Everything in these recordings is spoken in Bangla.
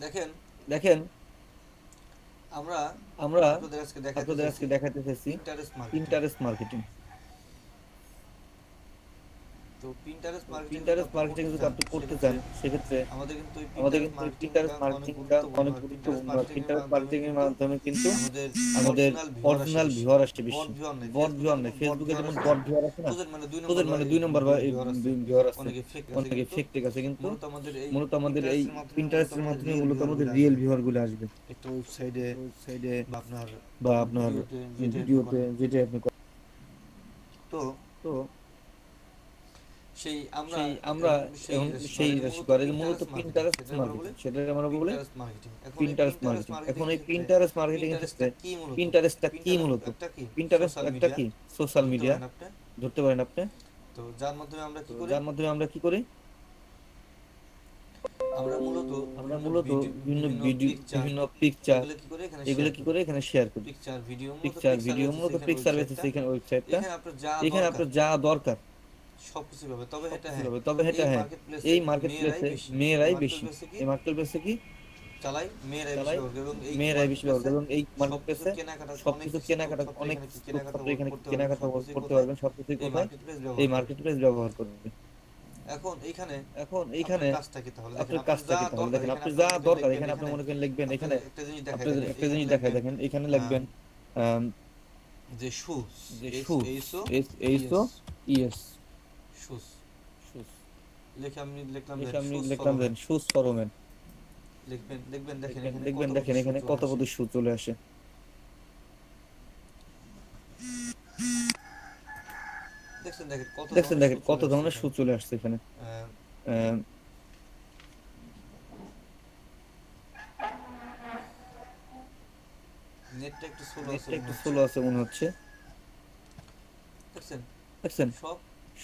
দেখেন দেখেন আমরা আমরা আপনাদের আজকে দেখাতে আপনাদের চাইছি আজকে দেখাতে চাইছি পিন্টারেস্ট মার্কেটিং। Pinterest marketing. তো পিন্টারেস্ট তো মার্কেটিং যদি পিন্টারেস্ট আপনি মার্কেটিং করতে যদি চান আপনি করতে সেক্ষেত্রে চান সেক্ষেত্রে আমাদের কিন্তু এই আমাদের পিন্টারেস্ট কিন্তু এই মার্কেটিংটা পিন্টারেস্ট অনেক মার্কেটিংটা গুরুত্বপূর্ণ। অনেক আর পিন্টারেস্ট গুরুত্বপূর্ণ। মার্কেটিং এর পিন্টারেস্ট মাধ্যমে মার্কেটিং এর কিন্তু মাধ্যমে কিন্তু আমাদের আমাদের অরিজিনাল ভিউয়ার আসে অরিজিনাল বেশি। ভিউয়ার আসছে বট বেশি। ভিউয়ার নেই, বট ফেসবুকে ভিউয়ার যেমন নেই, বট ফেসবুকে ভিউয়ার যেমন আছে, বট ভিউয়ার আছে না, তোদের মানে দুই নম্বর তোদের বা মানে 2 নম্বর বা ভিউয়ার আছে, ভিউয়ার আছে, অনেকে ফেক আছে, অনেকে কিন্তু ফেক টেক আছে, কিন্তু মূলত আমাদের এই পিন্টারেস্টের মাধ্যমে রিয়েল মূলত ভিউয়ার আমাদের গুলো রিয়েল আসবে। ভিউয়ার গুলো আসবে। একটা ওয়েবসাইটে তো সাইডে বা আপনার বা আপনার ভিডিওতে যেটা আপনি ভিডিওতে করেন। যেটা আপনি তো তো সেই আমরা আমরা এখন সেই এখন রাশি সেই করে রাশি মূলত করে মূলত পিন্টারেস্ট মার্কেটিং, পিন্টারেস্ট সেটা আমরা মার্কেটিং, বলি সেটা আমরা বলে পিন্টারেস্ট মার্কেটিং। এখন এই পিন্টারেস্ট পিন্টারেস্ট মার্কেটিং। মার্কেটিং এখন এর এই ক্ষেত্রে পিন্টারেস্ট মার্কেটিং এর ক্ষেত্রে পিন্টারেস্টটা কি মূলত? পিন্টারেস্টটা কি পিন্টারেস্ট মূলত? একটা কি পিন্টারেস্ট সোশ্যাল একটা মিডিয়া, কি সোশ্যাল ধরতে মিডিয়া, পারেন আপনি। ধরতে পারেন আপনি। তো যার মাধ্যমে আমরা তো কি করি? যার মাধ্যমে আমরা কি করি? আমরা মূলত আমরা বিভিন্ন মূলত ভিডিও, বিভিন্ন বিভিন্ন ভিডিও, পিকচার, বিভিন্ন পিকচার, এগুলো কি করে এখানে এগুলো শেয়ার কি করি। করে এখানে শেয়ার করি। পিকচার ভিডিও মূলত পিকচার পিক্সার ভিডিও বেসিস মূলত এখানে পিক্সার বেসিস ওয়েবসাইটটা। এখানে ওয়েবসাইটটা। এখানে আপনার যা এখানে দরকার আপনার যা দরকার সবকিছু পাবে। তবে এটা সবকিছু হ্যাঁ, পাবে, তবে এই এটা হ্যাঁ, মার্কেট প্লেসে এই মার্কেট মেয়েরাই প্লেসে বেশি, এই মেয়েরাই মার্কেট বেশি, প্লেসে কি এই মার্কেট প্লেসে কি চালাই, মেয়েরাই বেশি চালায়, ব্যবহার করে। এবং এই মেয়েরাই মার্কেট বেশি ব্যবহার প্লেসে করে। এবং এই মার্কেট সবকিছু প্লেসে কেনাকাটা, অনেক সবকিছু কেনাকাটা, জিনিসপত্র অনেক এখানে কি কেনাকাটা জিনিসপত্র এখানে করতে পারবেন, কেনাকাটা সবকিছুই করতে কোথায়? পারবেন, সবকিছুই এই কোথায়? মার্কেট প্লেস এই ব্যবহার করে। মার্কেট প্লেস ব্যবহার করবে। এখন এইখানে এখন আপনার এইখানে কাজটা কি? তাহলে দেখেন আপনার আপনার কাজটা যা কি? তাহলে দরকার দেখেন এখানে আপনি আপনি যা মনে করেন দরকার লিখবেন। এখানে আপনি এখানে মনে করেন লিখবেন, এখানে আপনাদের একটা জিনিস দেখায় আপনাদের দেখেন, একটা এখানে জিনিস দেখায়, লিখবেন দেখেন এখানে আহ, লিখবেন যে শুজ, যে S shoes, H O S H E S, O E S, shoes shoes. লিখে আমি লিখলাম লিখে দেন আমি শুজ লিখলাম দেন ফরম্যান। Shoes foreman. লিখবেন, দেখবেন দেখেন দেখবেন এখানে দেখবেন কত দেখেন পদের শু এখানে চলে কত আসে। পদের শুজ চলে আসে। দেখছেন, দেখেন কত দেখছেন, ধরনের শু দেখেন কত চলে আসছে ধরনের এখানে। শুজ চলে আসছে এখানে। আহ, আহ, নেটটা একটু স্লো আছে নেটটা মনে একটু হচ্ছে। স্লো আছে মনে হচ্ছে। দেখছেন দেখছেন সব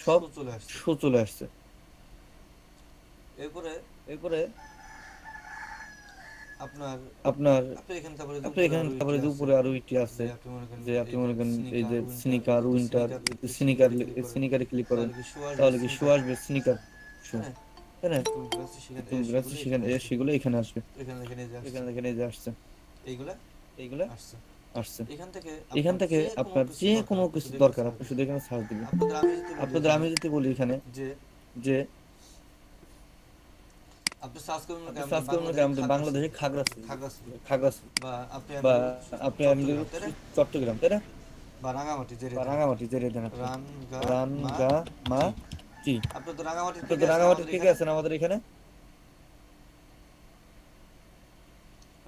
সব শু চলে আসছে। শু চলে আসছে। এরপরে এরপরে আপনার আপনার আপনি এখানে তারপরে যে আপনি উপরে এখানে আরো ইটি তারপরে যে আছে, উপরে আরো ইটি আছে, যে আপনি মনে করেন যে আপনি এই যে মনে করেন এই স্নিকার যে উইন্টার, স্নিকার যদি উইন্টার, স্নিকার, যদি স্নিকার, স্নিকারে ক্লিক করেন স্নিকারে ক্লিক করেন তাহলে কি শু আসবে তাহলে কি শু স্নিকার। আসবে? স্নিকার শু, হ্যাঁ, তাই না? তুমি আছে সেখানে তুমি গ্রাসে সেগুলো সেখানে এখানে আসবে। সেগুলো এখানে আসবে। এখানে দেখেন এই যে আসছে, এখানে দেখেন এই যে আসছে, এইগুলা এইগুলা আসছে। আসছে। এখান থেকে এখান আপনার থেকে যে কোনো আপনার কিছু যে দরকার কোনো আপনি কিছু শুধু এখানে দরকার সার্চ আপনি দিবেন। শুধু এখানে সার্চ দিবেন। আপনাদের আমি যদি বলি আপনাদের এখানে আমি যদি বলি এখানে যে যে আপনি সার্চ করুন না আপনি কেন সার্চ করুন না বাংলাদেশে আমাদের খাগড়াছড়ি, বাংলাদেশে খাগড়াছড়ি, খাগড়াছড়ি, খাগড়াছড়ি, বা আপনি আমি বা দেবো আপনি আমি চট্টগ্রাম, তাই না? চট্টগ্রাম, তাই না? বা রাঙামাটি যেটা বা দেন আপনি, রাঙামাটি যেটা দেন আপনি, রানগামাটি। রাঙ্গামাটি। আপনি তো রাঙামাটির কে আপনি কে তো আছেন রাঙামাটির আমাদের কে কে এখানে? আছেন আমাদের এখানে?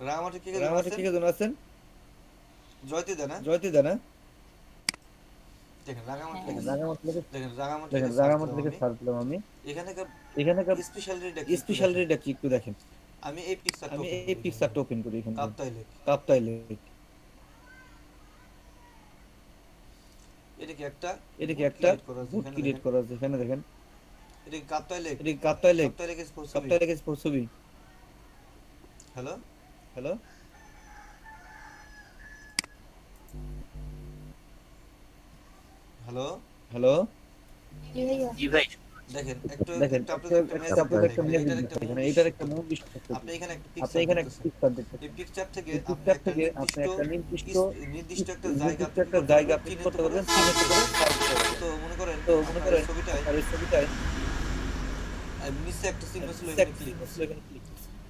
রাঙামাটির কে কে জন রাঙামাটির আছেন? কে কে জন আছেন? জয়তি দেন, হ্যাঁ? জয়তি দা না? দেখেন রাঙামাটি দেখেন লিখেছি, রাঙামাটি লিখে, দেখেন রাঙামাটি দেখেন লিখে সার্চ রাঙামাটি দিলাম লিখে আমি। সার্চ দিলাম আমি। এখানে এখানে স্পেশালিটিটা কি একটু দেখেন। স্পেশালিটিটা কি একটু দেখেন। আমি এই পিকচারটা আমি ওপেন এই করি এখান পিকচারটা থেকে, ওপেন করি এখান থেকে। কাপ্তাই লেক। কাপ্তাই লেক। এটা কি একটা এটা কি বুট একটা ক্রিয়েট করা আছে বুট এখানে ক্রিয়েট দেখেন। করা আছে এখানে দেখেন। এটা কি কাপ্তাই লেক? এটা কি কাপ্তাই লেক? কাপ্তাই লেকের ছবি। কাপ্তাই লেকের ছবি। Hello, hello, hello, hello. জি ভাইয়া। জি ভাই। দেখেন একটু দেখেন একটা একটা আপনাদের একটা একটা ম্যাজিক আপনাদের দেখাই একটা এখানে, ম্যাজিক এটার একটা দেখাই এখানে, মুভি এটার একটা করতে। মুভি করতেছি। আপনি এখানে একটা আপনি পিকচার এখানে একটা দেখতেছেন, পিকচার এই দেখতেছেন। পিকচার থেকে এই আপনি পিকচার একটা থেকে আপনি নির্দিষ্ট একটা নির্দিষ্ট নির্দিষ্ট একটা জায়গা নির্দিষ্ট আপনি কি একটা করতে জায়গা পারবেন, আপনি চিহ্নিত করতে করে পারবেন, সার্চ চিহ্নিত দিতে করে পারবেন। সার্চ দিতে পারবেন। তো মনে করেন তো মনে আপনার এই করেন ছবিটায় আপনার এই ছবিটায় নিচে একটা চিহ্ন ছিল, এখানে সেক্স ক্লিক ছিল, এখানে ক্লিক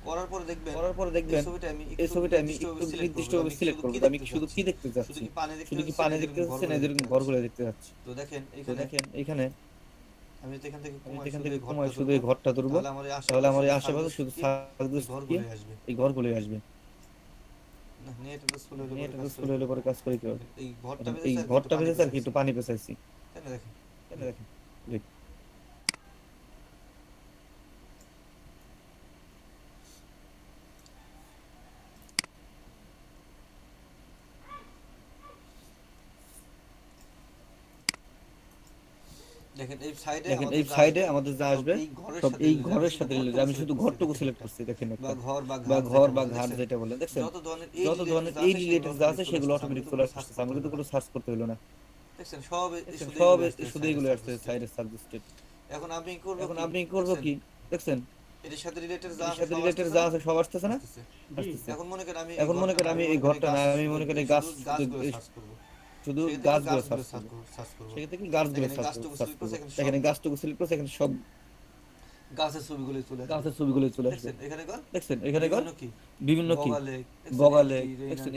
করার পরে দেখবেন করার পরে এই দেখবেন ছবিটা আমি এই একটু ছবিটা আমি একটু নির্দিষ্টভাবে সিলেক্ট করবো যে নির্দিষ্টভাবে আমি সিলেক্ট শুধু করবো কি যে আমি দেখতে শুধু চাচ্ছি। কি দেখতে শুধু চাচ্ছি, কি পানি দেখতে শুধু কি চাচ্ছি না পানি দেখতে যেরকম চাচ্ছি না ঘরগুলো যেরকম দেখতে চাচ্ছি। ঘরগুলো দেখতে চাচ্ছি। তো দেখেন তো এখানে দেখেন এখানে আমি তো এখান থেকে আমি কমায় যেখান শুধু থেকে এই ঘরটা কমায় শুধু ধরবো, এই ঘরটা ধরবো, তাহলে আমার এই তাহলে আশেপাশে আমার শুধু এই সার্চ আশেপাশে দিলে শুধু কি সার্চ এই কি ঘরগুলোই আসবে। এই ঘরগুলোই আসবে। না, নেট একটা স্লো হলে নেট পরে এত কাজ করে স্লো হলে কিভাবে? পরে কাজ করে কিভাবে? দেখেন এই ঘরটা দেখেন এই পেয়েছে আর কি একটু ঘরটা পানি পেয়েছে আর কি পেঁচাইছি, একটু পানি পেঁচাইছি, তাই না? দেখেন তাই না? click। দেখেন দেখেন এই সাইডে দেখেন আমাদের এই যা সাইডে আসবে আমাদের যা সব আসবে এই ঘরের সব সাথে এই রিলেটেড। আমি ঘরের শুধু সাথে রিলেটেড। ঘরটুকু আমি সিলেক্ট শুধু করছি, ঘরটুকু দেখেন সিলেক্ট একটা, করছি, দেখেন বা একটা, ঘর বা বা ঘাট ঘর যেটা বা বলেন, ঘাট দেখছেন? যেটা বলেন, দেখছেন? যত ধরনের এই যত রিলেটেড ধরনের যা এই আছে সেগুলো রিলেটেড যা আছে অটোমেটিক চলে সেগুলো আসতেছে, আমি অটোমেটিক কিন্তু চলে কোনো সার্চ আসতেছে, করতে আমি কিন্তু হলো না। কোনো সার্চ করতে হলো না। দেখছেন সব দেখছেন শুধু সব এগুলো আসতেছে শুধু সাইডে এগুলো আসছে সাজেস্টেড। সাইডে সাজেস্টেড। এখন আমি করব এখন কি আপনি করবো দেখছেন? কি? দেখছেন এটার সাথে রিলেটেড যা এর আছে সাথে সব রিলেটেড আসতেছে যা না? আছে সব আসতেছে না? আসতেছে। আসতেছে। এখন মনে করেন আমি এই এখন মনে ঘরটা করেন না, আমি এই মনে করেন ঘরটা না, গাছ, আমি মনে করি শুধু গাছগুলো এই সার্চ করব। শুধু সেক্ষেত্রে গাছগুলো গাছগুলো সার্চ করব। সার্চ করব। সেক্ষেত্রে কি গাছগুলো এখানে গাছটুকু সার্চ সিলেক্ট করব। করছে, এখানে সব এখানে গাছটুকু সিলেক্ট করছে, এখানে সব গাছের ছবিগুলো চলে আসবে। গাছের ছবিগুলো চলে আসবে। দেখছেন এখানে কর দেখছেন এখানে বিভিন্ন কি বিভিন্ন কি বগালে, দেখছেন বগালে,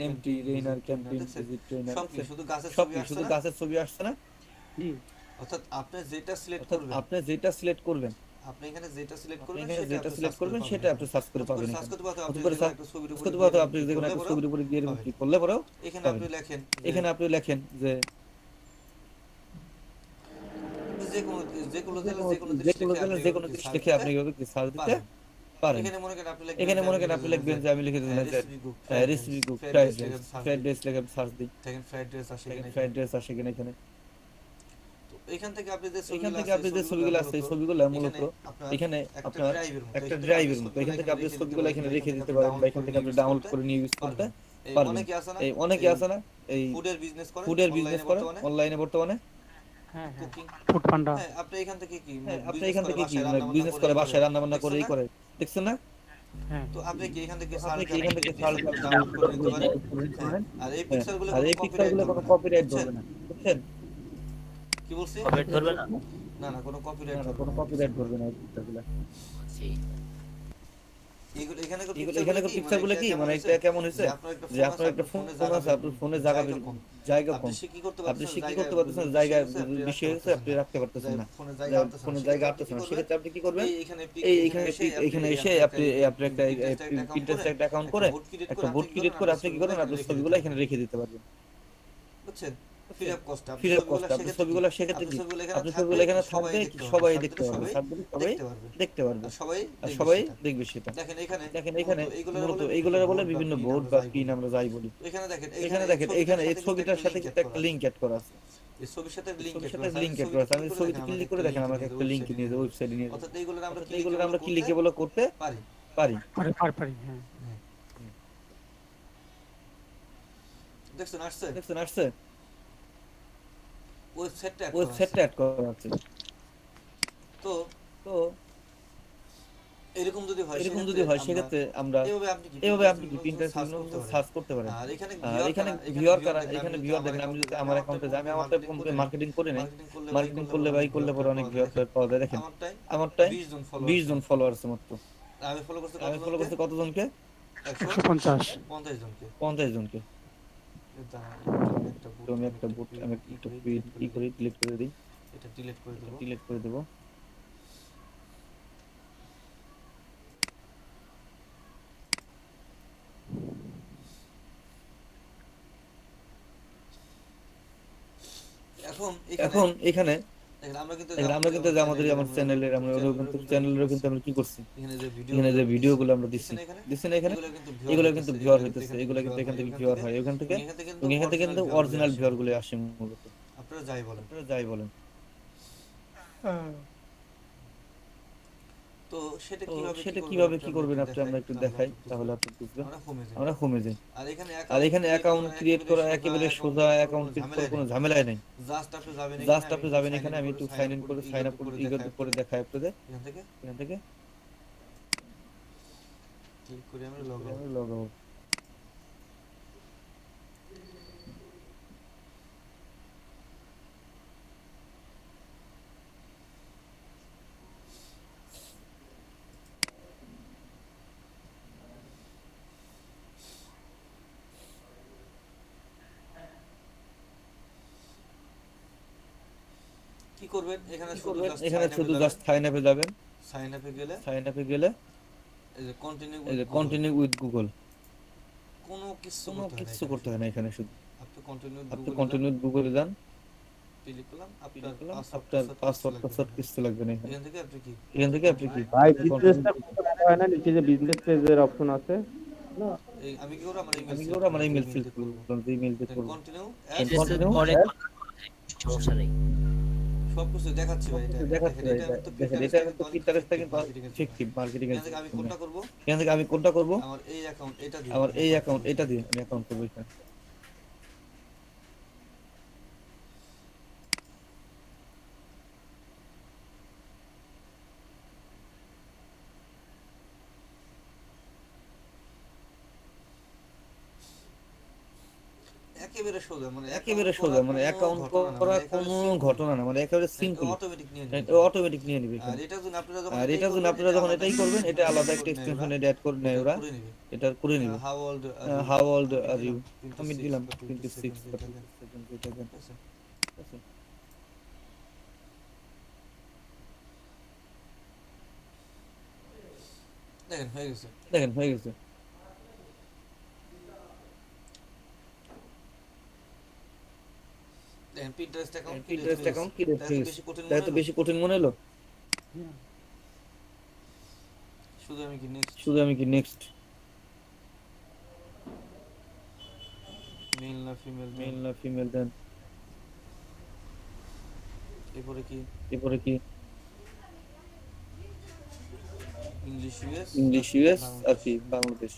এমটি, রেইনার, দেখছেন এমটি, ক্যাম্পিং, রেইনার, ভিজিট, ট্রেইনার, ক্যাম্পিং, দেখছেন ভিজিট, ট্রেইনার, সব কি দেখছেন শুধু গাছের সব ছবি কি আসছে শুধু না? গাছের ছবি আসছে না? অর্থাৎ আপনি যেটা সিলেক্ট অর্থাৎ করবেন, আপনি যেটা সিলেক্ট করবেন, আপনি এখানে যেটা সিলেক্ট আপনি করবেন এখানে সেটা যেটা আপনি সিলেক্ট সার্চ করে করবেন পাবেন সেটা এখানে। আপনি সার্চ করে হঠাৎ পাবেন সার্চ এখানে। করতে পারতে হতে আপনি পারে যেকোনো একটা ছবির উপরে করতে গিয়ে পারতে আপনি ক্লিক যে কোনো করলে একটা পরেও ছবির উপরে গিয়ে পাবেন। ক্লিক করলে পরেও এখানে পাবেন। আপনি লেখেন যে এখানে আপনি লেখেন যে যেকোনো যেকোনো জেলা যেকোনো যে জিনিস কোনো লিখে আপনি যে এভাবে কোনো কি জিনিস সার্চ লিখে দিতে আপনি এভাবে সার্চ দিতে পারবেন। পারেন। এখানে মনে করেন আপনি লিখবেন এখানে যে মনে আমি করেন লিখে আপনি দিলাম যে লিখবেন যে আমি লিখে দিলাম যে recipe cook, fried rice, recipe cook, fried fried rice লিখে রাইস, সার্চ ফ্রাইড দিই। রাইস লিখে সার্চ দিই। দেখেন ফ্রাইড রাইস আসে দেখেন কিনা এখানে। ফ্রাইড রাইস আসে কিনা এখানে। তো এখান থেকে আপনি যে এখান ছবিগুলো থেকে আছে আপনি যে ছবিগুলো ছবিগুলো আছে মূলত এই ছবিগুলো মূলত এখানে আপনার এখানে একটা আপনার ড্রাইভের মতো, একটা এখান থেকে আপনি ড্রাইভের মতো, ছবিগুলো এখান থেকে এখানে আপনি রেখে দিতে ছবিগুলো পারবেন, এখানে বা এখান রেখে থেকে দিতে আপনি পারেন, বা ডাউনলোড এখান করে থেকে নিয়ে আপনি ইউজ ডাউনলোড করতে করে নিয়ে ইউজ করতে পারবেন। এই পারবেন। অনেকে আছে না এই অনেকে এই আছে না এই ফুডের বিজনেস করে ফুডের বিজনেস অনলাইনে করে বর্তমানে, অনলাইনে বর্তমানে। হ্যাঁ হ্যাঁ কুকিং। ফুড পান্ডা। হ্যাঁ, আপনি এখান থেকে কি হ্যাঁ, আপনি বিজনেস এখান করে থেকে কি বাসায় রান্না বান্না বিজনেস করে করে এই করে, বাসায় রান্না বান্না করে দেখছেন এই না? করে, দেখছেন না? হ্যাঁ তো আপনি কি এখান থেকে তো সার্চ আপনি কি দিয়ে এখান আপনি থেকে পিকচার ডাউনলোড করে নিতে পারেন। হ্যাঁ, আর এই হ্যাঁ, পিকচারগুলো আর কোনো এই কপিরাইট পিকচারগুলো ধরবে কোনো না, কপিরাইট বুঝছেন? ধরবে না, বুঝছেন? কি বলছি? কপিরাইট ধরবে না? না না, কোনো কপিরাইট না না, ধরবে কোনো না এই কপিরাইট পিকচারগুলো। ধরবে না এই পিকচারগুলো। এইগুলো এখানে এখানে পিকচারগুলো কি মানে এটা কেমন হয়েছে যে আপনার একটা যে ফোন আপনার আছে, একটা আপনার ফোন ফোনে জায়গা আছে, আপনার ফোনে জায়গা কম, জায়গা আপনি কম, সে কি করতে আপনি পারতেছেন, সে কি জায়গা করতে পারতেছেন, জায়গা বেশি হয়েছে আপনি রাখতে পারতেছেন না, ফোনে জায়গা আনতেছেন না, ফোনে জায়গা সেক্ষেত্রে আপনি আটতেছে কি না, করবেন? সেক্ষেত্রে আপনি কি করবেন? এই এখানে এখানে এখানে এসে আপনি আপনি একটা Pinterest একটা অ্যাকাউন্ট করে একটা বোর্ড ক্রিয়েট করে আপনি কি করবেন, আপনার ছবিগুলো এখানে রেখে দিতে পারবেন। বুঝছেন? Free of cost. Free of cost. আপনি ছবিগুলো সেক্ষেত্রে কি আপনি ছবিগুলো এখানে থাকবে, সবাই দেখতে পারবে, সবাই দেখতে পারবে, আর সবাই আর সবাই দেখবে সেটা। দেখবে সেটা। দেখেন এখানে দেখেন এখানে মূলত এইগুলোর বলে বিভিন্ন বোর্ড বা পিন আমরা যাই বলি। এখানে দেখেন এখানে দেখেন এখানে এই ছবিটার সাথে কিন্তু একটা লিংক অ্যাড করা আছে, এই ছবির সাথে ছবির সাথে লিংক অ্যাড করা আছে। আমি ছবিতে ক্লিক করে দেখেন আমাকে একটা লিংক নিয়ে যাবে, ওয়েবসাইটে নিয়ে যাবে। অর্থাৎ এইগুলো আমরা অর্থাৎ এইগুলো আমরা ক্লিকে বলে করতে পারি। পারি। পারি হ্যাঁ। দেখছেন আসছে? দেখছেন আসছে? ওয়েবসাইটটা ওয়েবসাইটটা অ্যাড করা আছে। তো তো এরকম যদি হয় সেক্ষেত্রে আমরা এভাবে আপনি কি Pinterest সার্চ করতে পারেন। আর এখানে আর এখানে ভিউয়ার কারা, এখানে ভিউয়ার দেখেন, আমি যদি আমার অ্যাকাউন্টে যাই, আমি আমারটা মার্কেটিং করে নেই, মার্কেটিং করলে পরে অনেক ভিউয়ার পাওয়া যায়। দেখেন আমারটায় 20 জন ফলোয়ার আছে মাত্র। আমি ফলো করছি কতজনকে? 150 50 জনকে। তো আমি একটা বুট আমি একটু ই করে ডিলিট করে দিই, এটা ডিলিট করে দেব। ডিলিট করে দেব। এখন এখানে আমরা কিন্তু আমাদের আমার চ্যানেলের আমরা কিন্তু আমরা কি করছি, এখানে যে ভিডিওগুলো আমরা দিচ্ছি না এখানে, এগুলো কিন্তু ভিউয়ার হইতেছে, এগুলো কিন্তু এখান থেকে ভিউয়ার হয়, এখান থেকে কিন্তু অরিজিনাল ভিউয়ার গুলো আসে মূলত। আপনারা যাই বলেন। তো সেটা কিভাবে কি করবেন আপনি আমরা একটু দেখাই, তাহলে আপনি বুঝবেন। আমরা হোমে যাই, আর এখানে অ্যাকাউন্ট ক্রিয়েট করা একেবারে সোজা, অ্যাকাউন্ট ক্রিয়েট করার কোনো ঝামেলাই নাই। জাস্ট আপনি যাবেন এখানে, আমি একটু সাইন আপ করে দেখাই আপনাদের। এখান থেকে ক্লিক করে আমরা লগ আউট। কি করবেন? এখানে শুধু জাস্ট সাইন আপে যাবেন, সাইন আপে গেলে এই যে কন্টিনিউ উইথ গুগল, কোনো কিছু করতে হয় না এখানে, শুধু আপনি কন্টিনিউ গুগলে যান, ক্লিক করলাম, আপনার পাসওয়ার্ড কিছু লাগবে না এখানে। এখান থেকে আপনি কি ভাই বিজনেসটা করতে হয় না, নিচে যে বিজনেস পেজের অপশন আছে, আমি কি করব? আমার ইমেল ফিল করব, ইমেল দিয়ে করব। কন্টিনিউ পরে সমস্যা নেই। সবকিছু দেখাচ্ছি ভাই। এটা দেখাচ্ছি দেখেন, এটা তো Pinterest থেকে ফিক্টিভ মার্কেটিং এর। এখান থেকে আমি কোনটা করব? আমি কোনটা করব? আমার এই অ্যাকাউন্ট এটা দিয়ে আমি অ্যাকাউন্ট করব এখানে। একেবারে সোজা, মানে অ্যাকাউন্ট করা কোনো ঘটনা না, মানে একেবারে সিম্পল, অটোমেটিক নিয়ে নিবে এখানে। আর এটার জন্য আপনারা যখন এটাই করবেন, এটা আলাদা একটা এক্সটেনশন অ্যাড করে নেয় ওরা, এটা করে নিবে। হাউ ওল্ড আর ইউ, আমি দিলাম 26 দেখেন। দেখেন হয়ে গেছে। পিন্টারেস্ট অ্যাকাউন্ট কি রেট হয়ে গেছে, তাই তো বেশি কঠিন মনে হলো। শুধু আমি কি নেক্সট মেল না ফিমেল দেন। এরপরে কি ইংলিশ ইউএস আর কি Bangladesh.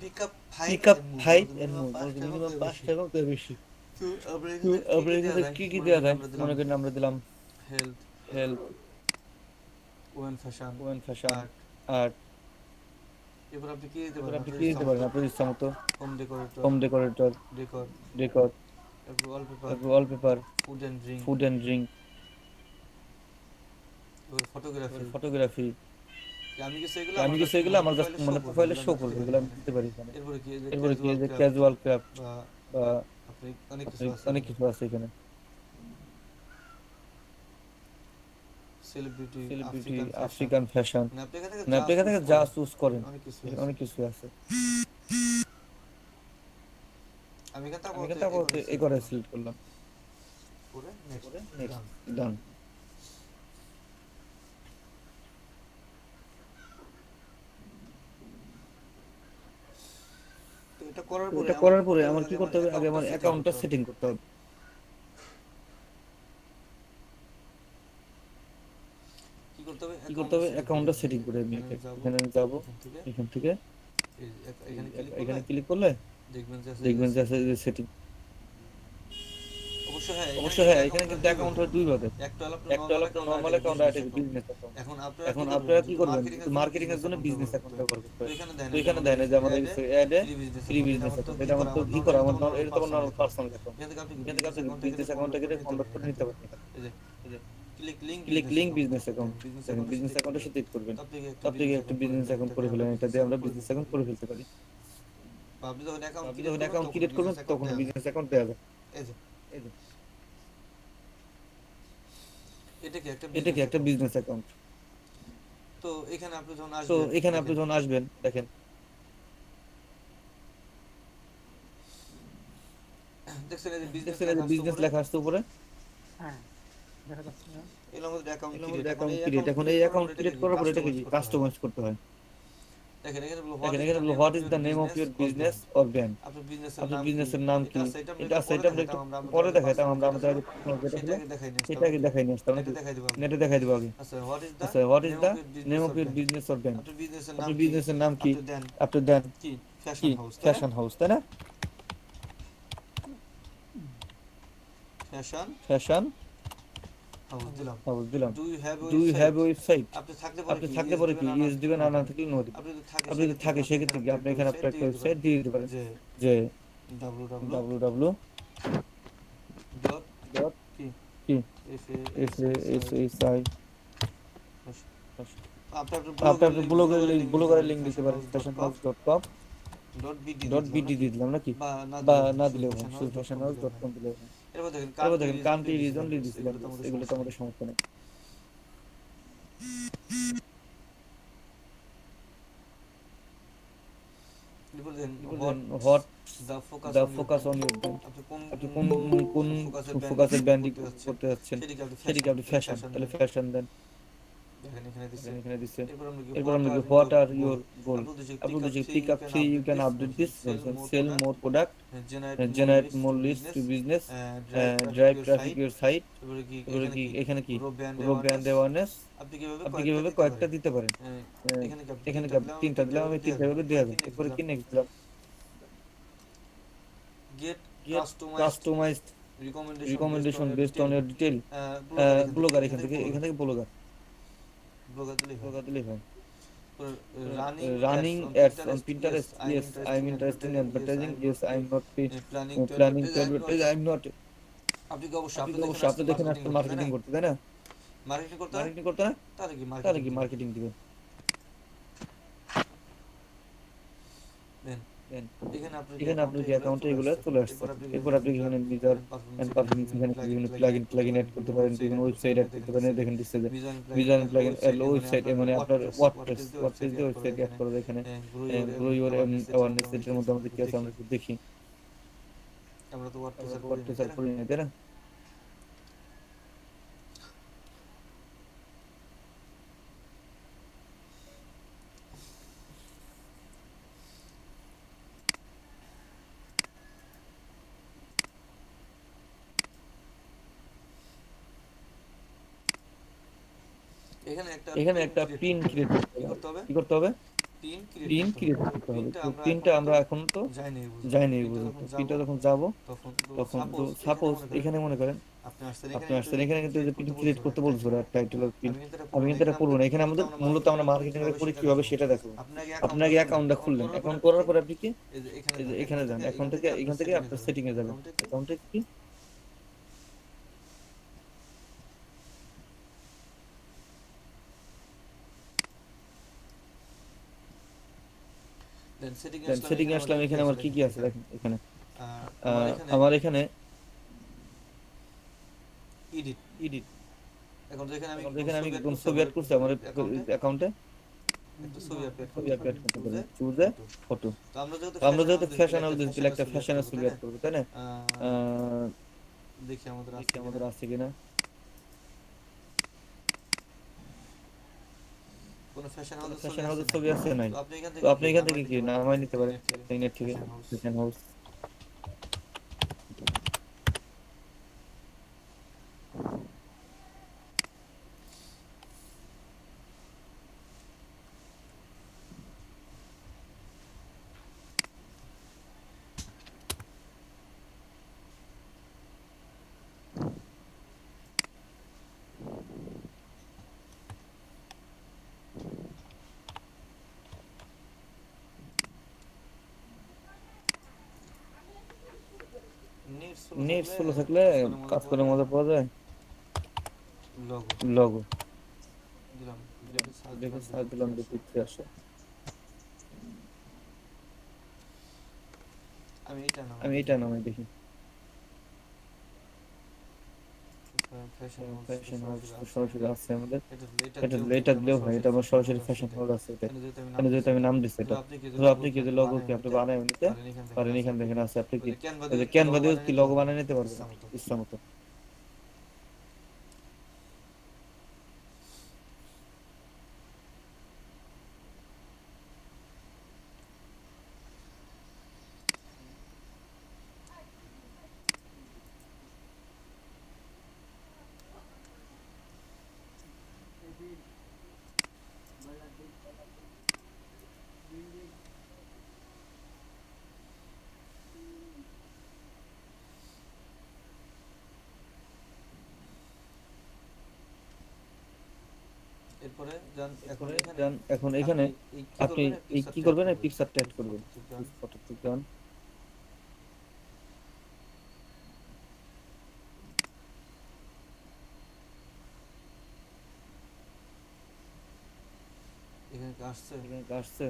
Pick up pick up 5 এর মিনিমাম 5 টাকা করে বেশি। তো আমরা এখানে কি দেওয়া যায়, মনে করেন আমরা দিলাম হেলথ, ওয়েন ফ্যাশন আর্ট। এরপর আপনি কি দিতে পারেন আপনার ইচ্ছা মতো, home decorator, decor, wallpaper, food and drink, photography. আমি কিছু এগুলো আমার জাস্ট মানে প্রোফাইলে শো করবে, এগুলো আমি দিতে পারি এখানে। এরপরে কি যে ক্যাজুয়াল ক্রাফট বা অনেক কিছু আছে এখানে। সেলিব্রিটি আফ্রিকান ফ্যাশন, মানে আপনি এখান থেকে যা চুজ করেন, অনেক কিছু আছে। আমি এখানে আপাতত এই করে সিলেক্ট করলাম, নেক্সট ডান। এটা করার পরে আমার কি করতে হবে, আগে আমার অ্যাকাউন্টটা সেটিং করতে হবে। কি করতে হবে, অ্যাকাউন্টটা সেটিং করে আমি এখানে যাব, এখান থেকে এখানে ক্লিক করলে দেখবেন যে আছে সেটিং। অবশ্যই হ্যাঁ, এখানে কিন্তু অ্যাকাউন্ট হয় দুই ভাবে, একটা হলো নরমাল অ্যাকাউন্ট আর একটা বিজনেস অ্যাকাউন্ট। এখন আপনারা কি করবেন, মার্কেটিং এর জন্য বিজনেস অ্যাকাউন্ট ব্যবহার করতে হবে। তো এখানে দেয় না যে আমাদের অ্যাডে ফ্রি বিজনেস অ্যাকাউন্ট, এটা আমার তো কি করা, আমার এটা তো নরমাল পার্সোনাল অ্যাকাউন্ট। এখান থেকে আপনি বিজনেস অ্যাকাউন্টটাকে কনভার্ট করে নিতে পারেন। ক্লিক লিংক বিজনেস অ্যাকাউন্ট, দেখেন বিজনেস অ্যাকাউন্টের সাথে এড করবেন। আপনি একটা বিজনেস অ্যাকাউন্ট করে ফেলেন, এটা দিয়ে আমরা বিজনেস অ্যাকাউন্ট করে ফেলতে পারি। আপনি যখন অ্যাকাউন্ট ক্রিয়েট করবেন তখন বিজনেস অ্যাকাউন্ট দেওয়া যায়। এই যে এটা কি একটা বিজনেস অ্যাকাউন্ট। তো এখানে আপনি যখন আসবেন দেখেন দেখছেন এই যে বিজনেস লেখা আসছে উপরে, হ্যাঁ দেখা যাচ্ছে। এর মধ্যে অ্যাকাউন্ট অ্যাকাউন্ট ক্রিয়েট। এখন এই অ্যাকাউন্ট ক্রিয়েট করার পরে এটাকে কাস্টমাইজ করতে হয়। দেখেন এখানে what is the name of your business or brand, আপনার আপনার বিজনেসের নাম কি। এটা আছে, এটা আমরা একটু পরে দেখাইতাম, আমরা আমাদের সেটাকে দেখাই নিয়ে আসতাম, নেটে দেখাই দেবো আগে। আচ্ছা, what is the name of your business or brand, আপনার বিজনেসের নাম কি। আপনি দেন কি ফ্যাশন হাউস, তাই না, ফ্যাশন হাউস দিলাম। ডু ইউ হ্যাভ ওয়েবসাইট, আপনি থাকলে পরে কি ইউএস দিবেন, আর না থাকলে নো দিবেন। আপনি যদি থাকে সেক্ষেত্রে কি আপনি এখানে আপনার একটা ওয়েবসাইট দিয়ে দিতে পারেন, যে www ডট কি FASHI। আপনার ব্লগের লিংক দিতে পারেন, fashionhouse.com ডট বিডি দিয়ে দিলাম নাকি, বা না দিলেও হয়, শুধু fashionhouse.com দিলেও হয়। এরপর দেখেন কান্ট্রি রিজন দিয়ে দিছিলাম, এগুলো তো আমাদের সমস্যা নেই। What the focus on your brand, আপনি কোন ফোকাসের ব্র্যান্ডিং করতে যাচ্ছেন, সেটিকে আপনি ফ্যাশন, তাহলে ফ্যাশন দেন। এখানে দিচ্ছে। এরপর আমরা হোয়াট আর ইউর গোল, আপনি যদি pick up 3 you can update this, sell more product, generate more list to business, drive traffic your site. এবারে কি এখানে কি গ্রো ব্র্যান্ড অ্যাওয়ারনেস, আপনি কিভাবে কয়েকটা দিতে পারেন। এখানে কি আপনি 3টা দিলাম, আমি 3টা ভাবে দেওয়া যায়। এরপরে কি নেক্সট দিলাম, get customized recommendation based on your detail. Blogger, এখান থেকে ব্লগার দিলেই হয়। running ads on Pinterest. Yes, I'm interested in advertising. Yes, I'm not planning to advertise. I'm not. আপনি কি আপনি কি অবশ্যই আপনি আসছেন দেখেন মার্কেটিং আসলে করতে, তাই না? মার্কেটিং করতে, তাই না? মার্কেটিং করতে হয়, মার্কেটিং করতে না, তাহলে কি তাহলে মার্কেটিং কি দিবেন। মার্কেটিং দিবেন? দেন দেন এখানে আপনার এখানে আপনার কি অ্যাকাউন্টে এগুলো চলে আসছে। এরপর আপনি নিজের এখানে নিজের পারফরমেন্স এখানে বিভিন্ন প্লাগইন প্লাগইন অ্যাড করতে পারেন, বিভিন্ন ওয়েবসাইট অ্যাড করতে পারেন। দেখেন দিচ্ছে যে ভিজন প্লাগইন ওয়েবসাইট মানে আপনার ওয়ার্ডপ্রেস দিয়ে ওয়েবসাইট অ্যাড করা যায়। এখানে গ্রো ইওর অ্যাওয়ারনেস এর মধ্যে আমাদের কি আছে আমরা একটু দেখি। আমরা তো আমরা ওয়ার্ডপ্রেস ওয়ার্ডপ্রেস আর করি না, তাই না? এখানে একটা পিন ক্রিয়েট করতে হবে। কি করতে হবে? পিন ক্রিয়েট করতে হবে। তো পিনটা আমরা এখন তো যাইনি বুঝতে। পিনটা যখন যাব তখন তো সাপোজ এখানে মনে করেন আপনি আসছেন, এখানে কিন্তু যে পিন ক্রিয়েট করতে বলছো টাইটেল অফ পিন, আমি কিন্তু এটা করবো না। এখানে আমাদের মূলত আমরা মার্কেটিং এর করি কিভাবে সেটা দেখো। আপনাকে অ্যাকাউন্টটা খুললেন, অ্যাকাউন্ট করার পর আপনি কি এই যে এখানে যান, এখান থেকে আপনার সেটিং এ যাবেন। অ্যাকাউন্টে কি সেটিং এ আসলাম। এখানে আমার কি কি আছে দেখেন। এখানে আমার এখানে এডিট, এখন এখানে আমি কোন ছবি অ্যাড করছি আমার অ্যাকাউন্টে, ছবি অ্যাড করতে পারি। Choose a photo. তো আমরা যেহেতু ফ্যাশন হাউস দিচ্ছি, একটা ফ্যাশনের ছবি অ্যাড করব, তাই না? দেখি আমাদের আছে কিনা। কোন ফ্যাশন হাউসের ছবি আছে নাই? তো তো আপনি এখান থেকে কি নামাই নিতে পারেন নেট থেকে। ফ্যাশন হাউস নেট স্লো থাকলে কাজ করে মজা পাওয়া যায়। লগো দিলাম, দেখে সার্চ দিলাম, দেখি কি আসে। আমি এটা নামাই দেখি। ফ্যাশন হাউস সরাসরি আছে আমাদের। এটা দিলেও হয়, এটা আমার সরাসরি ফ্যাশন হাউস আছে। এটা এখানে যেহেতু আমি নাম দিচ্ছি, এটা তো আপনি কি যে লগো কি আপনি বানায় নিতে পারেন। এখানে দেখেন আছে, আপনি কি ক্যানভা দিয়ে কি লগো বানিয়ে নিতে পারবেন ইচ্ছা মতো। এরপরে যান এখন এখানে আপনি এই কি করবেন, এই পিকচারটা অ্যাড করবেন। ফটো তুলবেন, এখানে আসছে। আসছে।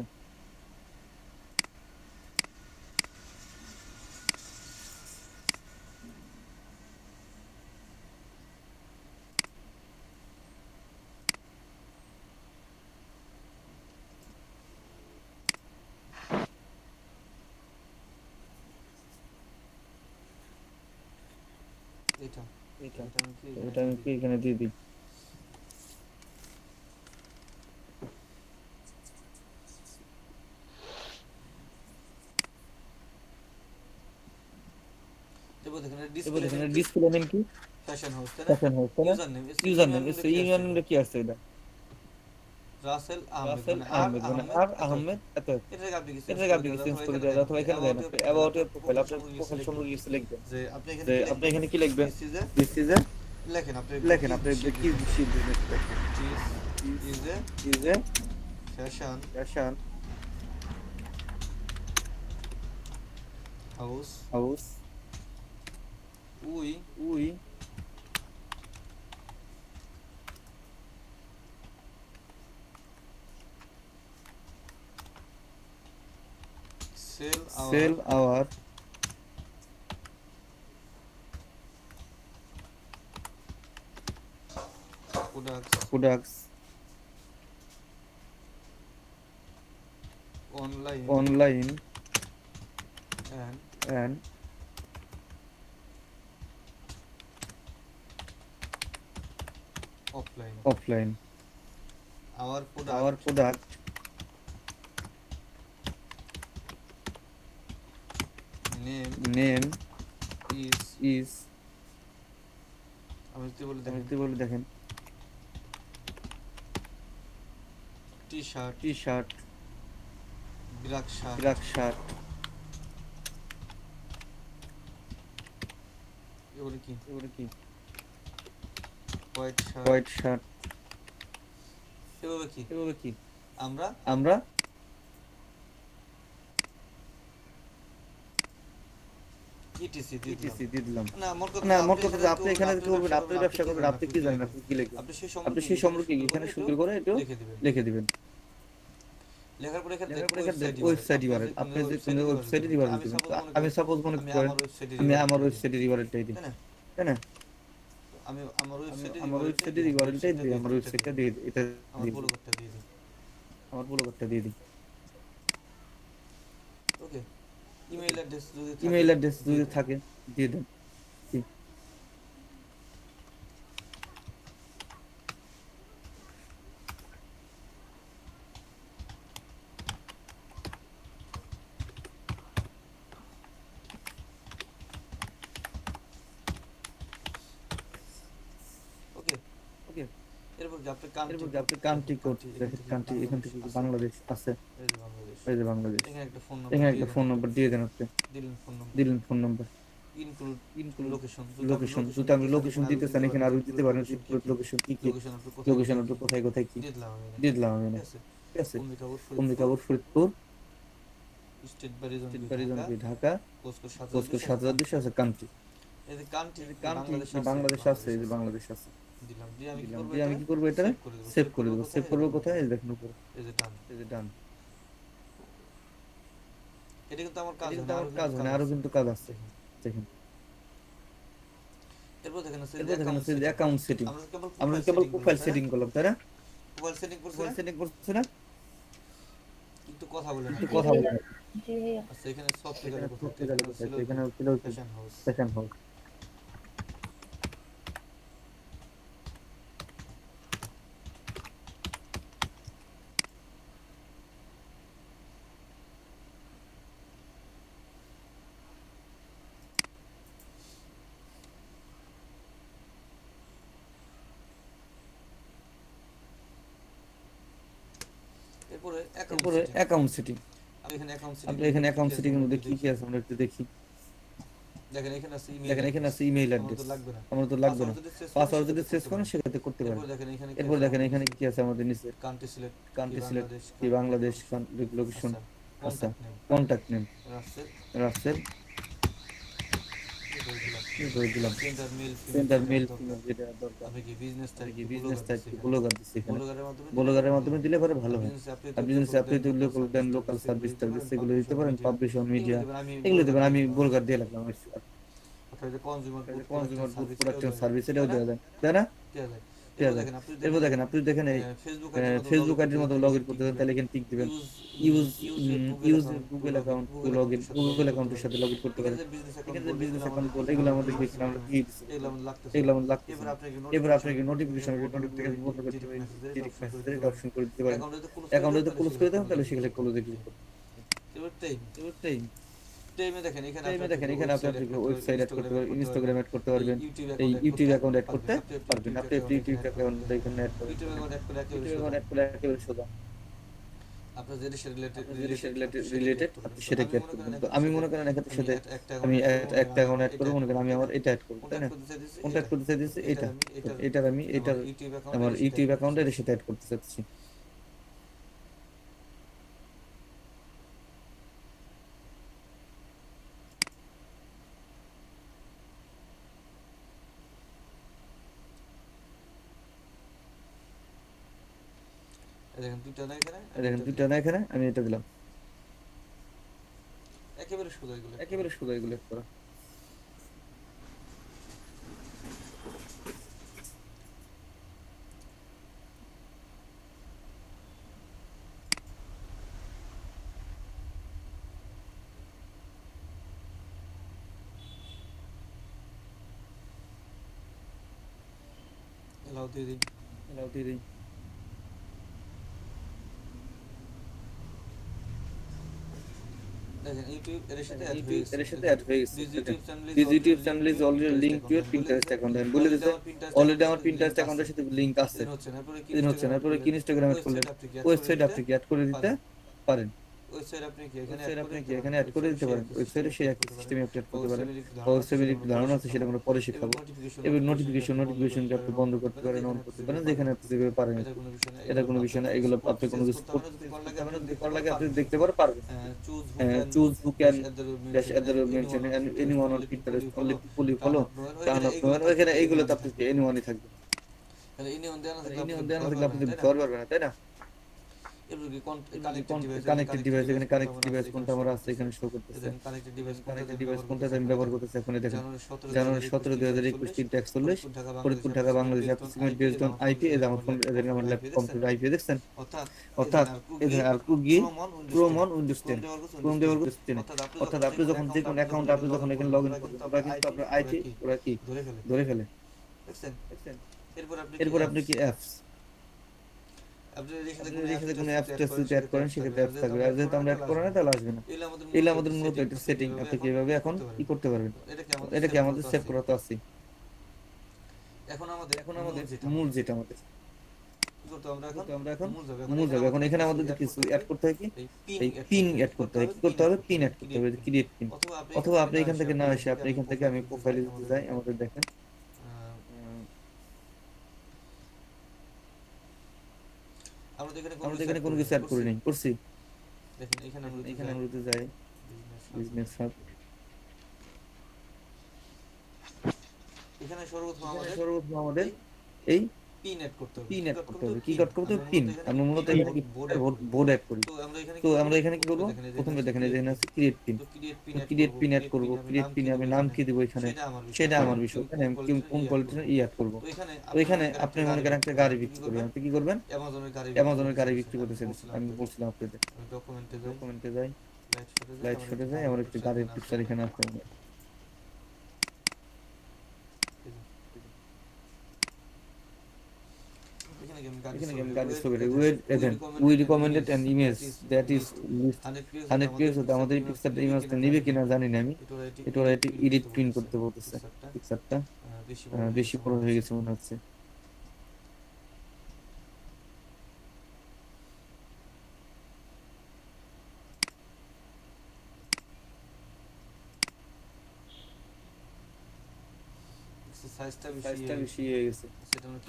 এটা আমি কি এখানে দিয়ে দিই। এখানে ডিসপ্লে নেম কি? ফ্যাশন হাউস, ফ্যাশন হাউস, তাই না? ইউজার নেম ইউজার কি আছে? এটা রাসেল রাসেল আহমেদ, আহমেদ মানে আর আহমেদ এত। এটাকে আপনি কি চেঞ্জ করে দেন অথবা এখানে দেন অ্যাবাউট এর প্রোফাইল, আপনার প্রোফাইল সম্পর্কে কিছু লিখবেন। যে আপনি এখানে কি লিখবেন? দিস ইজ এ লেখেন আপনি কি business is a fashion house we sell our products online and offline. our Our product name is আমি যদি বলি আমি যদি বলি দেখেন টি-শার্ট ব্ল্যাক শার্ট এগুলো কি কি হোয়াইট শার্ট হোয়াইট শার্ট এভাবে কি আমরা আমরা ইটিসি ETC দিয়ে দিলাম না মোট কথা যে আপনি এখানে কি করবেন, আপনি ব্যবসা করবেন, আপনি কি জানেন, আপনি কি লিখবেন, আপনি সেই সম্পর্কে এখানে সুন্দর করে একটু লিখে দিবেন। লেখার পরে এখানে ওয়েবসাইট ইউআরএল আপনি যে কোন ওয়েবসাইটে ইউআরএল দিবেন। আমি সাপোজ মনে করেন আমি আমার ওয়েবসাইটের ইউআরএলটাই দিই, তাই না? আমি আমার আমার ওয়েবসাইটের ইউআরএলটাই দিই, আমার ওয়েবসাইটটা দিয়ে দিই, এটা আমার ব্লগটা দিয়ে দিই। আমার ব্লগটা দিয়ে দিই। ওকে ইমেল অ্যাড্রেস যদি থাকে দিয়ে দেন। ওকে এরপর যে আপনি আপনি কান্ট্রি কোড দেখেন, কান্ট্রি এখান থেকে বাংলাদেশ আছে, এই যে বাংলাদেশ, এখানে একটা ফোন নাম্বার দিয়ে দেন। আপনি দিলেন ফোন নাম্বার, ইনক্লুড লোকেশন যদি আপনি লোকেশন দিতে চান এখানে আরো দিতে পারেন। লোকেশন কি লোকেশন আপনি কোথায় কি দিয়ে দিলাম আমি, ঠিক আছে? অম্বিকাপুর ফরিদপুর স্টেট বাড়িজন বাড়িজন ঢাকা পোস্টকোড 7200 আছে। কান্ট্রি এই যে কান্ট্রি বাংলাদেশ আছে, এই যে বাংলাদেশ আছে। দিলাম দিয়ে আমি কি করবো, এটা সেভ করে দেবো। সেভ করবো কোথায়, এই দেখেন উপরে, এই যে ডান এটা কিন্তু আমার কাজ হয় না, আরো কিন্তু কাজ আছে। দেখেন এরপর দেখেন আছে যে অ্যাকাউন্ট সেটিং, আমরা কেবল প্রোফাইল সেটিং করলাম, তাই না? প্রোফাইল সেটিং করছে না, কিন্তু কথা বলে আচ্ছা এখানে সফটওয়্যার এখানে ছিল ফ্যাশন হাউস। এরপরে অ্যাকাউন্ট সেটিং, আমি এখানে অ্যাকাউন্ট সেটিং এর মধ্যে কি কি আছে আমরা একটু দেখি। দেখেন এখানে আছে ইমেইল অ্যাড্রেস, আমরা তো লাগবে না। পাসওয়ার্ড যদি চেঞ্জ করেন সেটাতে করতে পারেন। এরপর দেখেন এখানে কি আছে আমাদের নিচে, কান্ট্রি সিলেক্ট কি বাংলাদেশ, লোকেশন, আচ্ছা কন্টাক্ট নেম রাসেল, দিলাম সেন্টার মেল যেটা দরকার, আপনি কি বিজনেস টাইপ ব্লগার দিছি এখানে, ব্লগারের মাধ্যমে দিলে পরে ভালো হয়। আপনি যদি আপনি দেন লোকাল সার্ভিস এগুলো দিতে পারেন, পাবলিশন মিডিয়া এগুলো দিবেন। আমি ব্লগার দিয়ে রাখলাম, কনজিউমার গুড প্রোডাকশন সার্ভিস এটাও দেওয়া যায়, তাই না? এরপর দেখেন আপনি দেখেন এই ফেসবুক আইডির মতো লগ ইন করতে চান, তাহলে এখানে টিক দিবেন। Use Google account two log in, Google অ্যাকাউন্টের সাথে লগ ইন করতে পারেন। এখানে বিজনেস অ্যাকাউন্ট বলে এগুলো আমাদের আমরা কি এগুলো আমাদের লাগবে। এবার আপনাকে নোটিফিকেশন বন্ধ করতে পারেন, ডিরেক্ট মেসেজের অপশন করে দিতে পারেন। অ্যাকাউন্ট যদি ক্লোজ করে দেন তাহলে সেখানে ক্লোজে ক্লিক করুন। এবার দেখেন এখানে আপনি ওয়েবসাইট অ্যাড করতে পারবেন, ইনস্টাগ্রাম অ্যাড করতে পারবেন, এই ইউটিউব অ্যাকাউন্ট অ্যাড করতে পারবেন। আপনি ইউটিউব অ্যাকাউন্ট এখানে অ্যাড করবেন, অ্যাড করে সোজা আপনার যেটা রিলেটেড আপনি সেটা কি অ্যাড করবেন। তো আমি মনে করেন এখানে সাথে আমি একটা অ্যাকাউন্ট অ্যাড করব, মনে করেন আমি আমার এটা অ্যাড করব, তাই না? কন্টাক্ট করতে চাইছি এটার আমি আমার ইউটিউব অ্যাকাউন্টে সেটা অ্যাড করতে চাচ্ছি। দেখেন দুইটা না এখানে, দেখেন দুইটা না এখানে, আমি এটা দিলাম। একেবারে সোজা এগুলো, একেবারে সোজা এগুলো করা। এলাও দিয়ে দিই। এলাও দিয়ে দিই। দেখেন ইউটিউব এর সাথে এর সাথে অ্যাড হয়ে গেছে। This YouTube channel is already link to your Pinterest account. আমি বলে দিতে অলরেডি আমার পিন্টারেস্ট অ্যাকাউন্টের সাথে লিংক আছে। দিন হচ্ছে না, তারপরে কি ইনস্টাগ্রাম অ্যাড করলেন, ওয়েবসাইট আপনি কি অ্যাড করে দিতে পারেন। ওয়েবসাইট আপনি কি এখানে অ্যাড করে দিতে পারেন। ওয়েবসাইটে সেই একই সিস্টেমে আপডেট করতে পারেন। ওয়েবসাইটের একটু ধারণা আছে, সেটা আমরা পরে শেখাবো। এবার নোটিফিকেশনকে আপনি বন্ধ করতে পারেন, অন করতে পারেন, যেখানে আপনি যেভাবে পারেন। এটা কোনো বিষয় না, এগুলো আপনি কোনো কিছু করতে যদি করা লাগে আপনি দেখতে পারবেন। Choose who can dash other mention anyone on Pinterest only people you follow, turn off নোয়ার, এখানে এইগুলোতে আপনি এনিওয়ানই থাকবে। তাহলে ইনিয়ন দেওয়া আছে, এনিওয়ান দেওয়া থাকলে আপনি ধর পারবেন না, তাই না। এবার কি কানেক্টেড ডিভাইস, এখানে কানেক্টেড ডিভাইস কোনটা আমার আছে এখানে শো করতেছে। কানেক্টেড ডিভাইস কানেক্টেড ডিভাইস কোনটা আমি ব্যবহার করতেছি এখন দেখেন। জানুয়ারি 17 2021 3:41 Faridpur Dhaka Bangladesh approximate based on IP. এই যে আমার ফোন, এদের আমার ল্যাপটপ কম্পিউটার আইপি দেখছেন। অর্থাৎ এদের আর কুগি ক্রোম অন উইন্ডোজ 10 ক্রোম ব্যবহার করতেছেন। অর্থাৎ আপনি যখন যে কোন অ্যাকাউন্ট আপনি যখন এখানে লগইন করবেন, ওরা কিন্তু আপনার আইপি ওরা কি ধরে ফেলে। দেখছেন? এরপর আপনি কি অ্যাপস, আপনি এর সাথে কোনো অ্যাপস যদি অ্যাড করেন সেক্ষেত্রে অ্যাপস থাকবে। আর যেহেতু আমরা অ্যাড করি না তাহলে আসবে না। এগুলো আমাদের মূলত একটা সেটিং, আপনি কিভাবে এখন কি করতে পারবেন। এটা কি আমাদের সেভ করা তো আছে। এখন আমাদের মূল যেটা আমাদের তো আমরা এখন মূল যাবে। এখন এখানে আমাদের কিছু অ্যাড করতে হয়, কি এই পিন অ্যাড করতে হয়। কি করতে হবে, পিন অ্যাড করতে হবে, ক্রিয়েট পিন। অথবা আপনি এখান থেকে না এসে আপনি এখান থেকে, আমি প্রোফাইলে যেতে যাই, আমাদের দেখেন আমরা এখানে কোনো কিছু অ্যাড করি নাই, করছি। দেখেন এখানে আমরা যদি যাই বিজনেস হাব, এখানে সর্বপ্রথম আমাদের এই পিন অ্যাড করতে হবে। পিন অ্যাড করতে হবে। কি করতে হবে, পিন। আমরা মূলত বোর্ড অ্যাড করি। তো আমরা এখানে কি করব, প্রথমে দেখেন এই যে এখানে আছে create pin. Create pin add করব। ক্রিয়েট পিনে আমি নাম কি দেব এখানে, সেটা আমার বিষয়। এখানে আমি কোন কোয়ালিটির অ্যাড করব। তো এখানে আপনি মনে করেন একটা গাড়ি বিক্রি করবেন, আপনি কি করবেন, অ্যামাজনের গাড়ি বিক্রি করতেছেন। আমি বলছিলাম আপনাদের ডকুমেন্টে যাই, লাইট শটে যাই, আমার একটি গাড়ির পিকচার এখানে আছে। এখানে আমি গাড়ির ছবি দেই। We recommended an image that is 100 pixel. আমাদের এই পিকচারটা ইমেজটা নেবে কিনা জানি না আমি। এটা ওরা এটা এডিট প্রিন্ট করতে বলতেছে। পিকচারটা বেশি বড় হয়ে গেছে মনে হচ্ছে। সাইজটা বেশি হয়ে গেছে,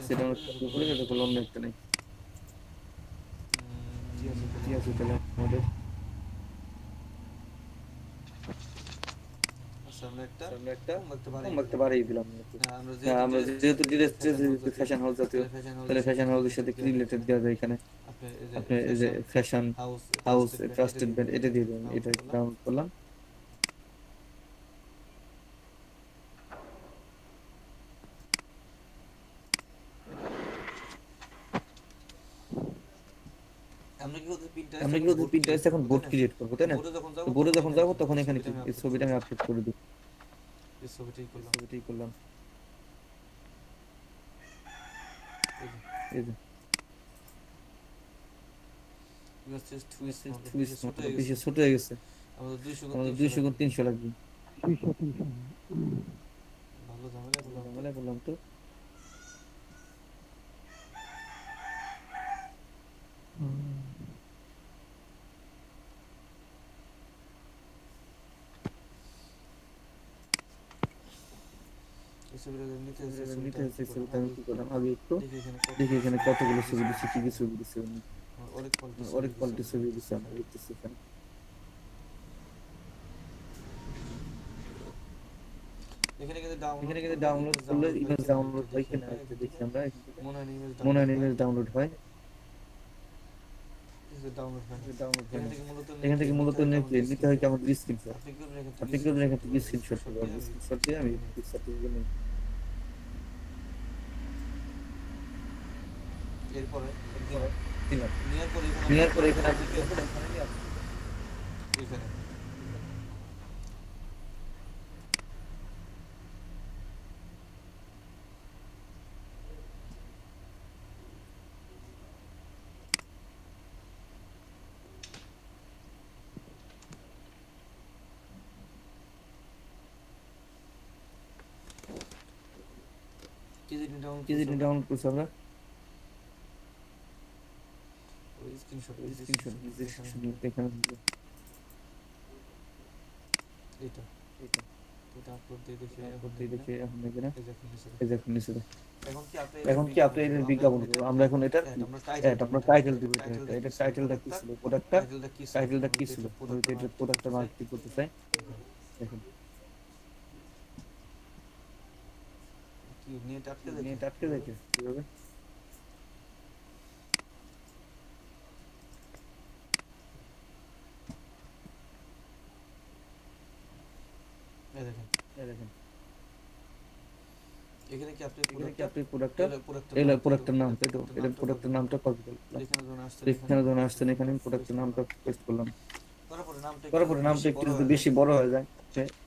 সেটা আমরা উপরে যেতে করলাম না, একটা নেই। ঠিক আছে, তাহলে আমাদের আমরা একটা একটা বাড়িয়ে দিলাম। আমরা যেহেতু ফ্যাশন হাউস জাতীয়, তাহলে ফ্যাশন হাউসের সাথে কি রিলেটেড দেওয়া যায় এখানে। আপনি এই যে ফ্যাশন হাউস ট্রাস্টেড ব্র্যান্ড, এটা দিয়ে দেবেন। এটা ডাউনলোড করলাম। আমরা কি করতে পিন্টারেস্ট এখন বোর্ড ক্রিয়েট করব, তাই না। তো বোর্ডে যখন যাব তখন এখানে কি এই ছবিটা আমি আপলোড করে দিই। এই ছবিটাই করলাম। এই যে বেশি ছোট হয়ে গেছে। আমাদের 200 গুণ 300 লাগবে। 200-300 ভালো ঝামেলা বললাম তো। নিতে হচ্ছে ছবিটা আমি কি করলাম আগে একটু দেখি এখানে কতগুলো ছবি দিচ্ছি, কি কি ছবি দিচ্ছি। অনেক কোয়ালিটি ছবি দিচ্ছি আমরা দেখতেছি এখানে। এখানে কিন্তু ডাউনলোড করলে ইমেজ ডাউনলোড হয় কিনা দেখি আমরা। মনে হয় ইমেজ ডাউনলোড হয়। ডাউনলোড হয় না। এখান এখান থেকে থেকে মূলত নিতে হয় কি আমাদের স্ক্রিনশট। আপনি কি করবেন এখান থেকে স্ক্রিনশট স্ক্রিনশট করবো, স্ক্রিনশট দিয়ে আমি সার্টিফিকেট নিই। এরপরে দিলাম। নেওয়ার পরে এখানে আপনি কি করবেন? এখানে কি কেজিটি ডাউনলোড করছি আমরা, স্ক্রিনশট স্ক্রিনশট এখানে এটা এটা এটা আপলোড দিয়ে দেখি করতেই দেখি এখন এখানে এই যে এখন নিচে এই যে এখন নিচে দেখো। এখন কি আপনি এর বিজ্ঞাপন করবো আমরা এখন এটা আপনার টাইটেল দিব। এটা টাইটেলটা কি ছিল, প্রোডাক্টটা টাইটেলটা কি ছিল, এটা প্রোডাক্টটা মার্কেটিং করতে চাই। দেখুন কি নেট আটকে নেট আটকে দেখে কিভাবে এই দেখেন এই দেখেন এখানে কি আপনি প্রোডাক্টটা এই প্রোডাক্টের নাম, তাই তো এটা প্রোডাক্টের নামটা কপি করলাম। এখানে যখন আসছেন এখানে আমি প্রোডাক্টের নামটা পেস্ট করলাম। করার পরে নামটা একটু যদি বেশি বড় হয়ে যায়,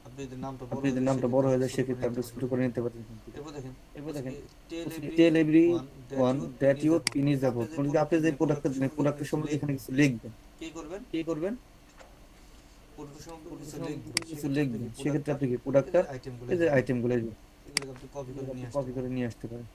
আপনি যদি নামটা বড় হয়ে যায় সেক্ষেত্রে আপনি ছোট করে নিতে পারেন। এরপর দেখেন tell tell every one that your pin is about, মানে আপনি যে প্রোডাক্টের সম্বন্ধে এখানে কিছু লিখবেন। কি করবেন? কিছু লিখবেন। সেক্ষেত্রে আপনি কি প্রোডাক্টটা এই যে আইটেমগুলো এগুলো আপনি কপি করে নিয়ে আসতে পারেন।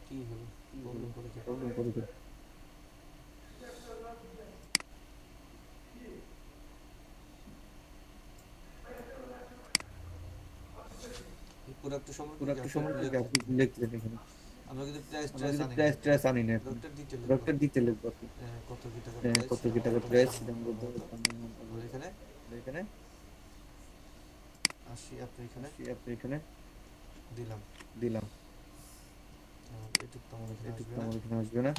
কি হলো বলুন করে কি প্রবলেম করে দেয়। প্রোডাক্ট প্রোডাক্টের সম্বন্ধে সম্পর্কে আপনি লিখলেন এখানে। আমরা কিন্তু প্রাইস প্রাইস আনি না, প্রোডাক্টের ডিটেইল প্রোডাক্টের ডিটেইল লিখবো আপনি। কত কি টাকা কত কি টাকা প্রাইস সেটা আমরা এখানে এখানে 80 আপনি এখানে আপনি এখানে দিলাম দিলাম। এটুক তো আমাদের এটুকু এখানে আমার এখানে আসবে না।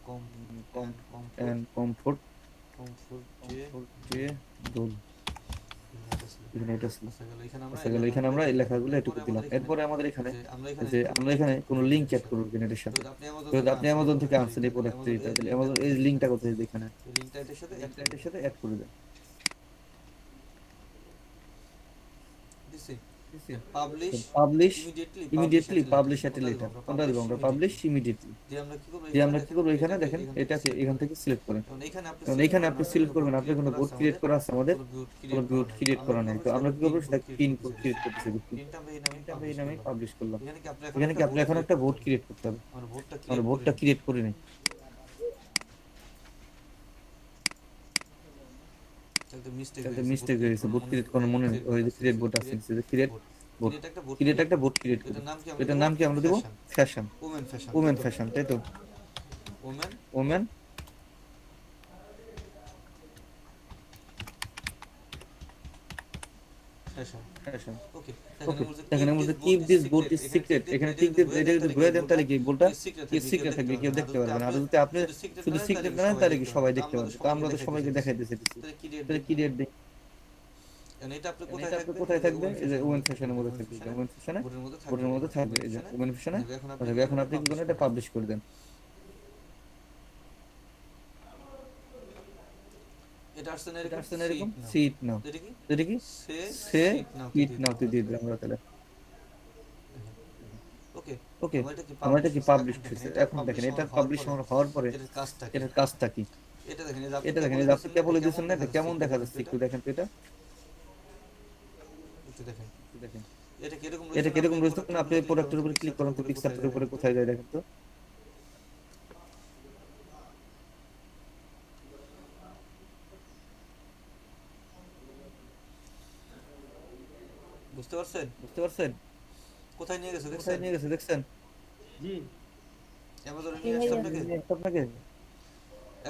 কম কম কম এন্ড কমফোর্ট যে যে দোল এখানে এটা ছিল। এখানে গেল এখানে আমরা এই লেখাগুলো এটুকু দিলাম। এরপরে আমাদের এখানে যে আমরা এখানে কোনো লিংক অ্যাড করব কিনা এটার সাথে। তো আপনি অ্যামাজন থেকে আনছেন এই প্রোডাক্টটি, তাহলে অ্যামাজন এই লিংকটা কোথায় এখানে লিংকটা এটার সাথে এটার সাথে অ্যাড করে দেন। পাবলিশ ইমিডিয়েটলি পাবলিশ এট লেটার, কোনটা দেব আমরা? পাবলিশ ইমিডিয়েটলি যে আমরা কি করব এখানে দেখেন এটা এখান থেকে সিলেক্ট করেন। কারণ এখানে আপনি সিলেক্ট করবেন আপনার কোনো বোর্ড ক্রিয়েট করা আছে, আমাদের কোনো বোর্ড ক্রিয়েট করা নাই। তো আমরা কি করব সেটা পিন ক্রিয়েট করতেছি। পিনটা আমরা এই নামে পাবলিশ করলাম। এখানে কি আপনি এখন একটা বোর্ড ক্রিয়েট করতে হবে। আমরা বোর্ডটা ক্রিয়েট করে নিই। তাতে মিস্টেক হয়ে গেছে, বোর্ড ক্রিয়েট করার মনে নেই। ওই যে ক্রিয়েট বোর্ড আছে, যে ক্রিয়েট বোর্ড, ক্রিয়েট একটা বোর্ড ক্রিয়েট করি। এটার নাম কি আমরা দেব? ফ্যাশন, ওমেন ফ্যাশন, তাই তো? Women fashion. ওকে, এখানে বলতে keep this board is secret. এখানে ঠিক দিয়ে এটা যদি ঘুরে দেন তাহলে কি বোর্ডটা কি সিক্রেট থাকবে, কেউ দেখতে পারবে না। আর যদি আপনি শুধু সিক্রেট না তাহলে কি সবাই দেখতে পারবে। তো আমরা তো সবাইকে দেখাইতেছি। তাহলে কি রেট দেই? এটা আপনি কোথায় থাকবে? এই যে ওমেন ফ্যাশনের মধ্যে থাকবে। ওমেন ফ্যাশনে বোর্ডের মধ্যে থাকবে। এই যে ওমেন ফ্যাশনে এখন আপনি কি করেন, এটা পাবলিশ করে দেন। এটা আসছে না এরকম সিট নাও, এটা কি সে সিট নাও তে দিয়ে দিলাম আমরা। তাহলে ওকে, আমার এটা কি পাবলিশ হয়েছে। এখন দেখেন এটা পাবলিশ হওয়ার পরে এটার কাজটা কি? এটা দেখেন এই যে আপনি কেবল দিয়েছেন না, এটা কেমন দেখা যাচ্ছে একটু দেখেন তো। দেখেন এটা কিরকম রয়েছে না। আপনি প্রোডাক্টের উপরে ক্লিক করেন তো পিকচারটার উপরে কোথায় যায় দেখেন তো। বুঝতে পারছেন কোথায় নিয়ে গেছে দেখছেন? জি অ্যামাজনে নিয়ে আসছে আপনাকে।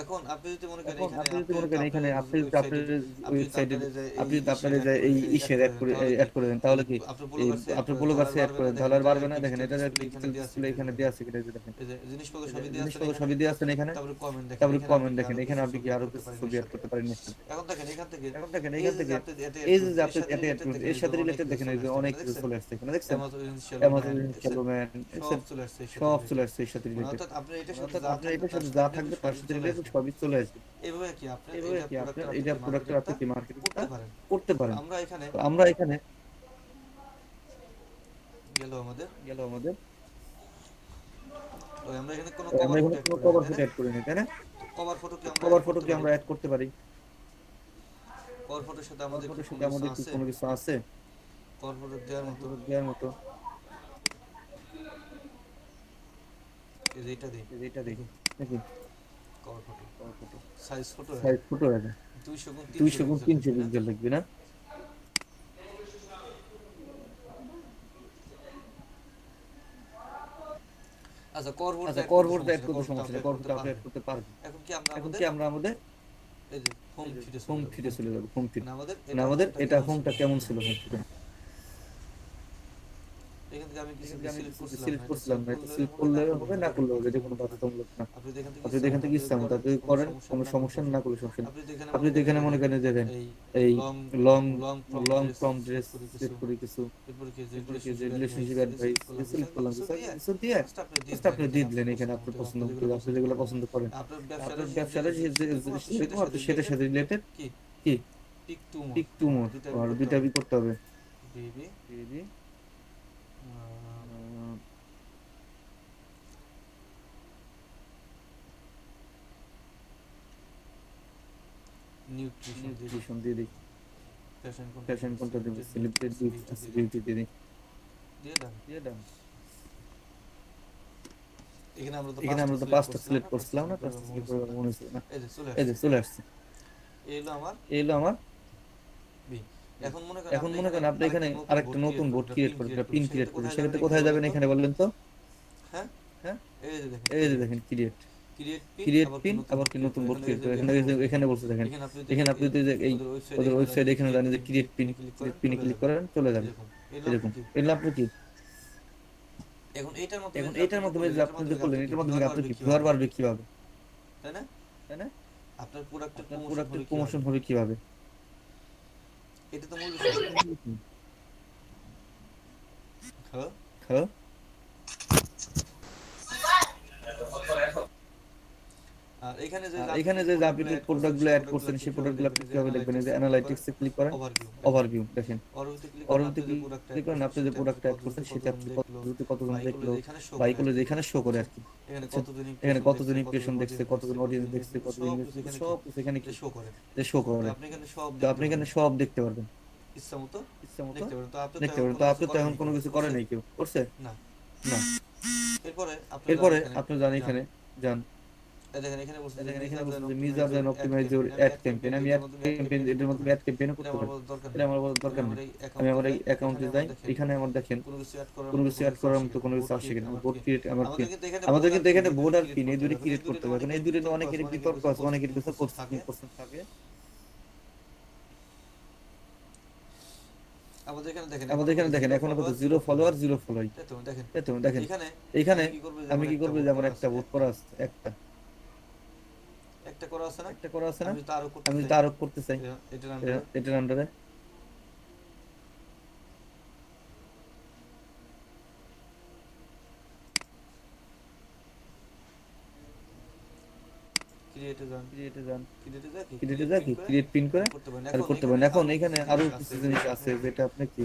এখন আপনি যদি মনে করেন এখন এখানে আপনি যদি আপনি মনে যদি করেন আপনার এখানে আপনি যদি ওয়েবসাইটে আপনার আপনি যদি ওয়েবসাইটে আপনার যে আপনি এই যদি আপনার ইসের যে এই ইসের অ্যাড করে দেন অ্যাড করে দেন তাহলে কি আপনার এই ব্লগার্স অ্যাড আপনার করে ব্লগার্স তাহলে অ্যাড বাড়বে করে না, তাহলে আর দেখেন বাড়বে না, এটা দেখেন এটা ডিসপ্লে এখানে পিক্সেল দেয়া আছে, ডিসপ্লে এখানে দেয়া আছে কিনা দেখেন, এই যে জিনিসপত্র এই যে সবই দেয়া আছে জিনিসপত্র এখানে, সবই দেয়া আছে এখানে, তারপরে কমেন্ট দেখেন, তারপরে এখানে কমেন্ট দেখেন, আরো এখানে কিছু আপনি কি ছবি আরো add করতে কিছু পারেন ছবি এর অ্যাড সাথে। করতে পারেন এর সাথে। এখন দেখেন এখান থেকে এখন দেখেন এই এখান যে থেকে আপনি এতে এই যে এর আপনি সাথে এতে রিলেটেড দেখেন এর এই যে সাথে অনেক রিলেটেড কিছু দেখেন, এই চলে যে আসছে অনেক এখানে, কিছু দেখছেন চলে আসছে এখানে, দেখছেন অ্যামাজন অ্যামাজন ম্যান, দেখছেন ম্যান, দেখছেন সব চলে আসছে এর সাথে সব চলে রিলেটেড। আসছে এর সাথে মানে রিলেটেড, অর্থাৎ আপনার এটার সাথে অর্থাৎ যা আপনার থাকবে এটার তার সাথে সাথে যা রিলেটেড থাকবে তার সবই সাথে চলে রিলেটেড আসবে। সবই চলে আসবে। এভাবে কি আপনি এভাবে কি আপনার এটা প্রোডাক্টের আপনি কি মার্কেটিংটা করতে পারেন। করতে পারেন। আমরা এখানে তো আমরা এখানে গেল আমাদের, গেল আমাদের, তো আমরা এখানে কোনো তো আমরা কভার এখানে ফটো অ্যাড কোনো করি না, কভার তাই ফটো না? অ্যাড করিনি, তাই না? কভার ফটো কি আমরা কভার অ্যাড ফটো করতে কি পারি? আমরা অ্যাড করতে পারি? কভার ফটোর সাথে কভার আমাদের কি ফটোর সাথে কোনো কিছু আমাদের কি আছে? কোনো কিছু আছে কভার ফটো দেওয়ার মতো দেওয়ার মতো? এই যে এটা দিই, এই যে এটা দেখি দেখি cover photo cover photo size photo size photo আছে 200 গুণ 200 গুণ 300 পিক্সেল, পিক্সেল লাগবে না? আচ্ছা কভার ফটো আচ্ছা অ্যাড কভার করতে ফটো অ্যাড করতে সমস্যা সমস্যা নেই, নেই, কভার ফটো আপনি অ্যাড করতে পারবেন। এখন কি আমরা এখন আমাদের কি আমরা আমাদের এই যে হোম ফিডে হোম ফিডে চলে যাব, হোম ফিড মানে আমাদের মানে আমাদের এটা হোমটা কেমন ছিল, হোম ফিডে এখান থেকে আমি কিছু এখান থেকে আমি সিলেক্ট সিলেক্ট করছিলাম করছিলাম না, এটা সিলেক্ট করলে হবে না করলে হবে, এটা কোনো বাধ্যতামূলক না। আপনি এখান থেকে আপনি এখান থেকে ইচ্ছা মতো আপনি করেন, কোনো সমস্যা না করলে সমস্যা নেই। আপনি যেখানে আপনি তো এখানে মনে করেন যে দেন এই এই long long long long prom from dress dress করে কিছু, সেট করে কিছু, এরপরে কি এরপরে কি যে রিলেশনশিপ রিলেশনশিপ অ্যাডভাইস সিলেক্ট করলাম কিছু কিছু দিয়ে জাস্ট আপনি দিয়ে দিলেন এখানে আপনার পছন্দ মতো, আপনি যেগুলো পছন্দ করেন, আপনার আপনার ব্যবসাটা ব্যবসাটা সেরকম আপনি সেটার সাথে রিলেটেড কি কি পিক টু পিক টু মোর আর দুইটা বি করতে হবে। বেবি বেবি নিউট্রিশন দিয়ে দিই, ফ্যাশন ফ্যাশন কোনটা দেবো, সেলিব্রিটি বিউটি দিয়ে দিই, দিয়ে দেন। দিয়ে দাম। এখানে এখানে আমরা তো পাঁচটা সিলেক্ট করছিলাম না, পাঁচটা সিলেক্ট করে মনে হচ্ছে না, এই যে চলে এই যে চলে আসছে, এই হলো আমার এই হলো আমার। বি। এখন মনে করেন আপনি এখানে আরেকটা নতুন বোর্ড ক্রিয়েট করবেন, পিন ক্রিয়েট করবেন, সেক্ষেত্রে কোথায় যাবেন এখানে বললেন তো? হ্যাঁ হ্যাঁ এই যে দেখেন, এই যে দেখেন ক্রিয়েট ক্রিয়েট পিন, আবার কি নতুন বোর্ড ক্রিয়েট করবেন, এখানে বলছে দেখেন, এখানে আপনি যদি এই ওদের ওয়েবসাইট এখানে জানেন যে ক্রিয়েট পিন, পিনে ক্লিক করেন চলে যাবে এরকম। এগুলো আপনি কি এখন এখন এইটার মাধ্যমে যে আপনি যে করলেন, এটার মাধ্যমে আপনি কি ভিউয়ার বাড়বে কিভাবে, তাই না? তাই না? আপনার প্রোডাক্টের প্রোডাক্টের প্রমোশন হবে কিভাবে? এটা তো মূল বিষয়। হ্যাঁ হ্যাঁ আর এখানে যে আপনি প্রোডাক্টগুলো অ্যাড করছেন সেই প্রোডাক্টগুলো আপনি কিভাবে দেখবেন? এই যে অ্যানালাইটিক্সে ক্লিক করেন, ওভারভিউ দেখেন, পরবর্তী ক্লিক করেন, আপনি যে প্রোডাক্টটা অ্যাড করছেন সেটা আপনি কত দ্রুত কতজন দেখলো, বাইকগুলো এখানে শো করে আর কি, এখানে কতজন ইমপ্রেশন দেখছে, কতজন অডিয়েন্স দেখছে, কতজন সব এখানে শো করে, শো করে, তো আপনি এখানে সব দেখতে পারবেন, ইচ্ছা মতো ইচ্ছা মতো দেখতে পারবেন। তো আপনি তো এখন কোনো কিছু করে নাই, কেউ করছে না। না। এরপরে এরপরে আপনি জানেন এখানে যান, দেখেন এখানে বলছে দেখেন এখানে বলছে যে measure and optimise your ad campaign, আমি অ্যাড ক্যাম্পেইন এর মধ্যে অ্যাড ক্যাম্পেইনও করতে পারি, এটা আমার দরকার নেই। আমি আমার এই অ্যাকাউন্টে যাই, এখানে আমার দেখেন কোনো কিছু অ্যাড করার মতো কোনো কিছু আসে কিনা, বোর্ড ক্রিয়েট আমার কি আমাদের কিন্তু এখানে বোর্ড আর পিন এই দুটো ক্রিয়েট করতে হবে। এখন এই দুটো অনেকের বিতর্ক আছে, অনেকের কিছু কোশ্চেন থাকে। আমাদের এখানে দেখেন এখন আপাতত 0 ফলোয়ার 0 ফলোই, তাই তো দেখেন এখানে আমি কি করব যে আমার একটা ভোট করা আছে, একটা করা আছে না, আমি যদি আরো করতে চাই এটার আন্ডারে ক্রিয়েটে যান, ক্রিয়েট পিন করে আর করতে পারেন। এখন এখানে আরো কিছু জিনিস আছে যেটা আপনি কি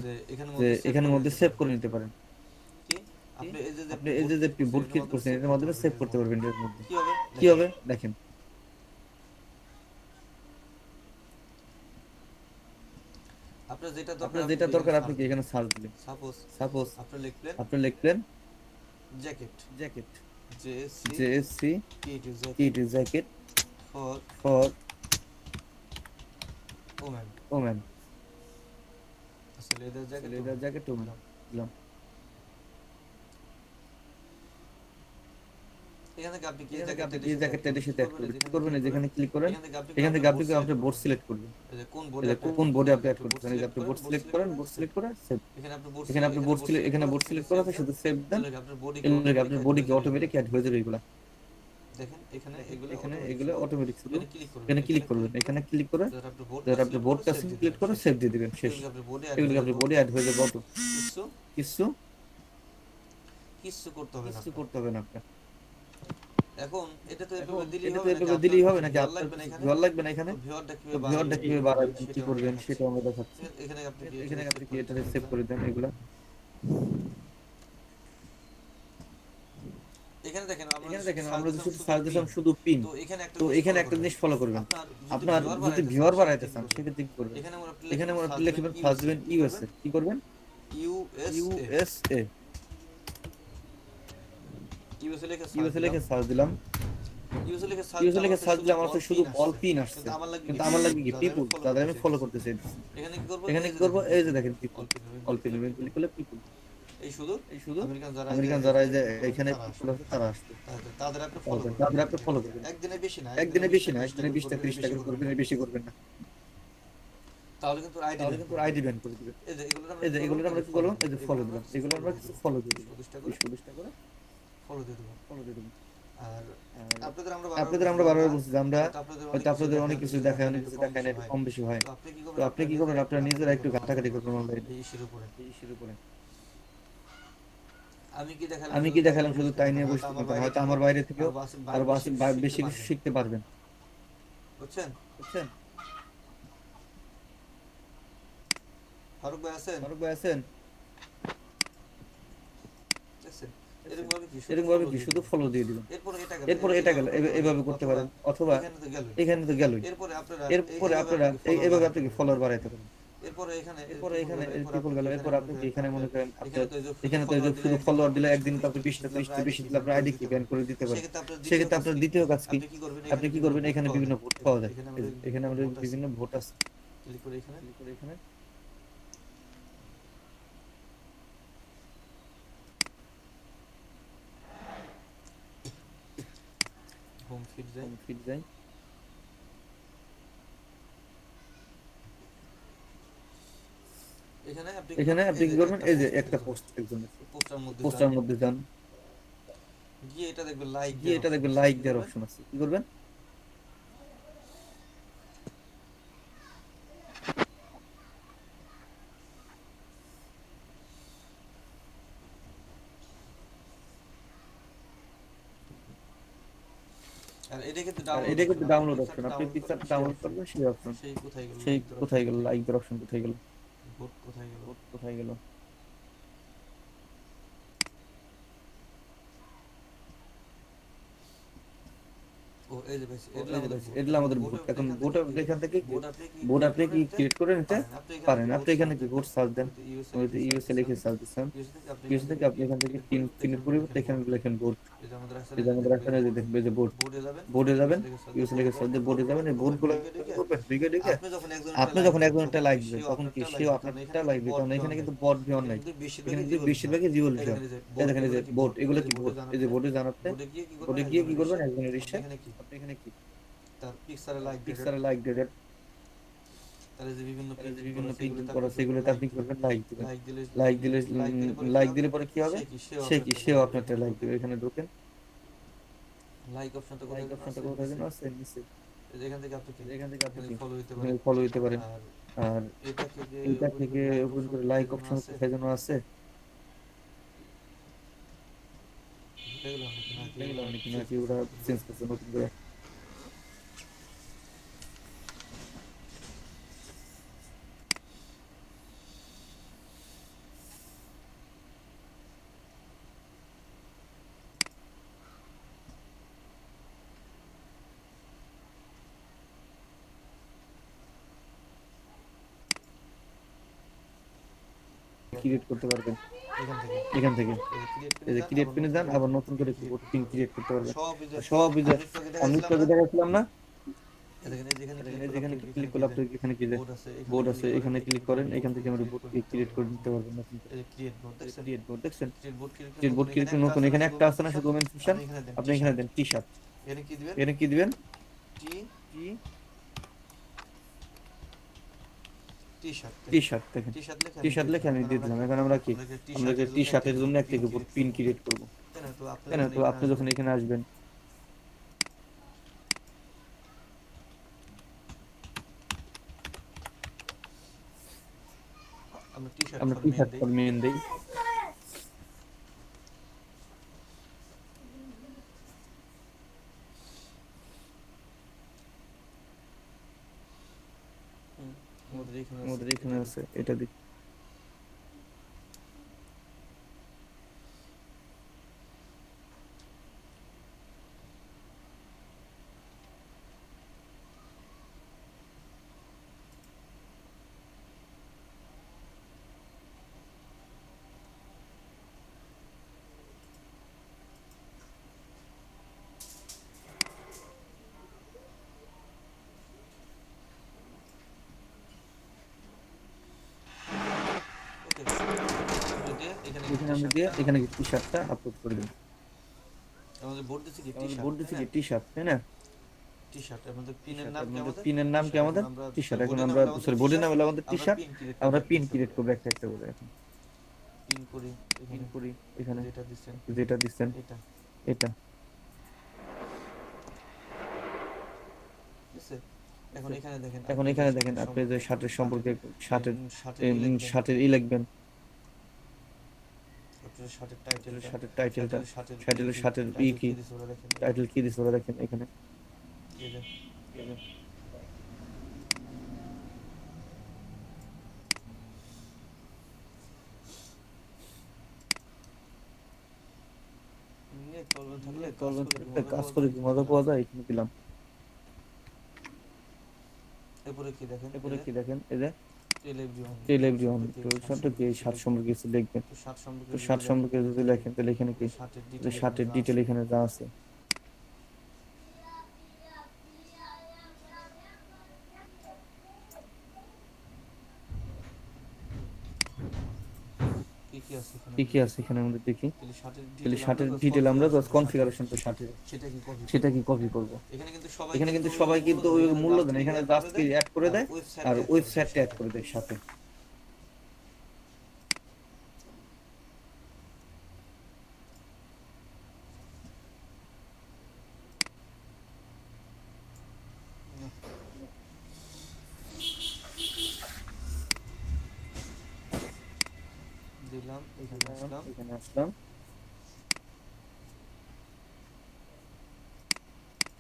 যে এখানের মধ্যে সেভ করে নিতে পারেন, আপনি এই যে বোর্ড ক্রিয়েট করছেন এর মাধ্যমে সেভ করতে পারবেন এর মধ্যে। কি হবে দেখেন, আপনার যেটা দরকার আপনি কি এখানে সার্চ দিলেন, সাপোজ আপনি লিখলেন jacket, JSC kit jacket for women, leather jacket women দিলাম। এখান থেকে আপনি কি এখান থেকে আপনি জ্যাকেট এই জ্যাকেটটা এর সাথে অ্যাড করবেন, কি করবেন যেখানে ক্লিক করেন, এখান থেকে আপনি আপনার বোর্ড সিলেক্ট করবেন, এই যে কোন এই যে বোর্ডে কোন বোর্ডে আপনি অ্যাড করতেছেন, এই যে আপনি বোর্ড সিলেক্ট করেন, বোর্ড সিলেক্ট করে সেভ, এখানে আপনি বোর্ড সিলেক্ট, এখানে বোর্ড সিলেক্ট করা আছে, শুধু সেভ দেন, আপনার বডি এর আপনার বডিকে অটোমেটিক অ্যাড হয়ে যাবে এগুলা। দেখেন এখানে এখানে এগুলো অটোমেটিক শুধু এখানে ক্লিক করবেন, এখানে ক্লিক করে যারা আপনি বোর্ড আপনি বোর্ডটা সিলেক্ট করে সেভ দিয়ে দিবেন, শেষ। এগুলো আপনি বোর্ডে অ্যাড হয়ে যাবে অটো, কিছু কিছু করতে হবে না কিছু করতে হবে না আপনার। এখন এটা তো এখন এভাবে এটা তো এভাবে দিলেই হবে নাকি, আপনার ভিউয়ার লাগবে না এখানে, ভিউয়ারটা তো ভিউয়ারটা কিভাবে বাড়াবেন, কি করবেন সেটা সেটা আমরা দেখাচ্ছি। এখানে আপনি এখানে আপনি কি এটা সেভ করে দেন এগুলা। এখানে দেখেন আমরা শুধু সার্চ দিলাম শুধু পিন, তো এখানে একটা জিনিস ফলো করবেন, আপনার যদি ভিউয়ার বাড়াইতে চান সেক্ষেত্রে কি করবেন, এখানে আমরা লিখবেন ফার্স্ট দিবেন ইউএসএ, কি করবেন ইউএসএ, ইউএসএ লিখে সার্চ দিলাম, ইউএসএ লিখে সার্চ দিলাম, আমার তো শুধু অল পিন আসছে, কিন্তু আমার লাগবে কি পিপল, তাদের আমি ফলো করতে চাই। এখানে কি করব, এই যে দেখেন পিপল, অল পিন ক্লিক করলে পিপল, এই শুধু আমেরিকান যারা এই যে এখানে পিপল আছে তারা আসছে, তাদের আপনি ফলো করবেন, একদিনে বেশি না একদিনে 20টা 30টা করবেন, বেশি করবেন না, তাহলে কিন্তু আইডি ব্যান করে দিবেন। এই যে এগুলো আমরা কি করলাম, এই যে ফলো দিলাম, এগুলো আমরা কিছু ফলো দিয়ে দিলাম, 20টা করে ফলো দিয়ে দেবো। আর আপনাদের আমরা বারবার বলছি যে আমরা হয়তো আপনাদের অনেক কিছু দেখায় না, কম বেশি হয়, তো আপনি কি করবেন, আপনারা নিজেরা একটু ঘাটাঘাটি করবেন অনলাইনে এই ইস্যুর উপরে। আমি কি দেখালাম শুধু তাই নিয়ে বসে থাকবেন, হয়তো আমার বাইরে থেকেও আরো বেশি কিছু শিখতে পারবেন, বুঝছেন? বুঝছেন? ফারুক ভাই আছেন? আছেন? দেখছেন? এরকম ভাবে কি শুধু ফলো দিয়ে দিবেন, এরপরে এটা গেল, এভাবে করতে পারেন, অথবা এখানে তো গেলই, এরপরে আপনারা এইভাবে আপনি ফলোয়ার বাড়াইতে পারেন, এরপরে এখানে পিপল গেল, এরপর আপনি কি এখানে মনে করেন আপনার এখানে তো শুধু ফলোয়ার দিলে একদিন তো আপনি 20টা 30টা বেশি দিলে আপনার আইডি কি ব্যান করে দিতে পারেন, সেক্ষেত্রে আপনার দ্বিতীয় কাজ কি, আপনি কি করবেন, এখানে বিভিন্ন ভোট পাওয়া যায়, এখানে আমাদের বিভিন্ন ভোট আছে, ক্লিক করে এখানে হোম ফিট যাই, এখানে আপনি কি করবেন, এই যে একটা পোস্ট একজনের পোস্টার মধ্যে যান, গিয়ে এটা দেখবেন লাইক দেওয়ার অপশন আছে, কি করবেন, আর এটা কিন্তু ডাউনলোড অপশন, আপনি পিকচার ডাউনলোড করবেন সেই অপশন, সেই কোথায় গেল, লাইক দেওয়ার অপশন কোথায় গেল, ভোট কোথায় গেল, ও এই যে ভাই এটা আমাদের ভোট। এখন ভোট এখান থেকে ভোট আপনি কি ক্রিয়েট করে নিতে পারেন, আপনি এখানে কি ভোট সার্চ দেন, ইউএসএ লিখে সার্চ দিচ্ছেন, ইউএসএ থেকে আপনি এখান থেকে পিনের পরিবর্তে এখানে লেখেন ভোট, এই যে আমাদের এখানে যে দেখবে যে ভোট, ভোটে যাবেন, ইউএসএ লিখে সার্চ দিয়ে ভোটে যাবেন, এই ভোটগুলো দিকে দেখে আপনি যখন একজনটা লাইক দিবেন তখন কি সেও আপনারটা লাইক দিবে, কারণ এখানে কিন্তু বট ভিউয়ার নাই, এখানে কিন্তু বেশিরভাগই জিওল ভিউয়ার, এই দেখেন এই যে ভোট, এগুলো কি ভোট, এই যে ভোটে জানাতে ভোটে গিয়ে কি করবেন, একজনের ইচ্ছা আপনি এখানে কি তার পিকচারে লাইক দিয়ে তাহলে যে বিভিন্ন পিন করা সেগুলোতে আপনি কি করবেন, লাইক দিলে পরে কি হবে, সেও আপনারটা লাইক দিবে, এখানে ঢোকেন, লাইক অপশনটা কোথায় যেন আছে নিচে, এখান থেকে আপনি ফলো দিতে পারেন, আর এটা থেকে ওপেন করে লাইক অপশন কোথায় যেন আছে, এগুলো অনেক নাকি ওরা চেঞ্জ করছে নতুন করে, ক্রিয়েট করতে পারবেন এখান থেকে, এই যে ক্রিয়েট পিনে যান, আবার নতুন করে পিন ক্রিয়েট করতে পারবেন, সব আমি তো দেখাচ্ছিলাম না, যেখানে ক্লিক করলে আপনি এখানে কি বোর্ড আছে, এখানে ক্লিক করেন, এখান থেকে আমরা বোর্ড ক্রিয়েট করে নিতে পারবেন। নতুন ক্রিয়েট বোর্ড দেখছেন, ক্রিয়েট বোর্ড ক্রিয়েট করে নতুন এখানে একটা আছে না শুধু ওমেন সেকশন, আপনি এখানে দেন টি শার্ট, এখানে কি দিবেন টি টি শার্ট দেখেন, টি শার্ট লিখে আমি দিয়ে দিলাম। এখন আমরা কি আমরা টি শার্টের জন্য একটা উপর পিন ক্রিয়েট করবো। কেন তো আপনি যখন এখানে আসবেন, আমরা টি শার্ট ফর মেন দেই, আমাদের এখানে আছে এটা দিই। এখানে আমরা দিয়ে এখানে টি শার্টটা আপলোড করে দিই। আমাদের বোর্ড দিচ্ছি কি টি শার্ট, তাই না? পিনের নাম কি আমাদের টি শার্ট। এখন আমরা সরি বোর্ডের নাম হলো আমাদের টি শার্ট, আমরা পিন ক্রিয়েট করবো একটা একটা করে। এখন পিন করি এখানে যেটা দিচ্ছেন এটা, এখন এখানে দেখেন আপনি যে শার্টের সম্পর্কে শার্টের ই লিখবেন, শার্টের টাইটেলটা, শার্টের ই কি টাইটেল কি দিছে ওরা দেখেন এখানে। কাজ করে কি মজা পাওয়া যায় এখানে দিলাম। এরপরে কি দেখেন এই যে টেল এভরিওয়ান, তো সবটা কি শার্ট সম্পর্কে কিছু লিখবেন। তো শার্ট সম্পর্কে যদি লেখেন তাহলে এখানে কি শার্টের ডিটেল এখানে যা আছে, কি কি আছে এখানে আমাদের দেখি। তাহলে শার্টের ডিটেল আমরা জাস্ট কনফিগারেশন তো শার্টের সেটা কি কপি করব। এখানে কিন্তু সবাই কিন্তু ওই মূল্য দেন, এখানে জাস্ট কি অ্যাড করে দেয় আর ওয়েবসাইটটা অ্যাড করে দেয় সাথে। এখানে আসলাম,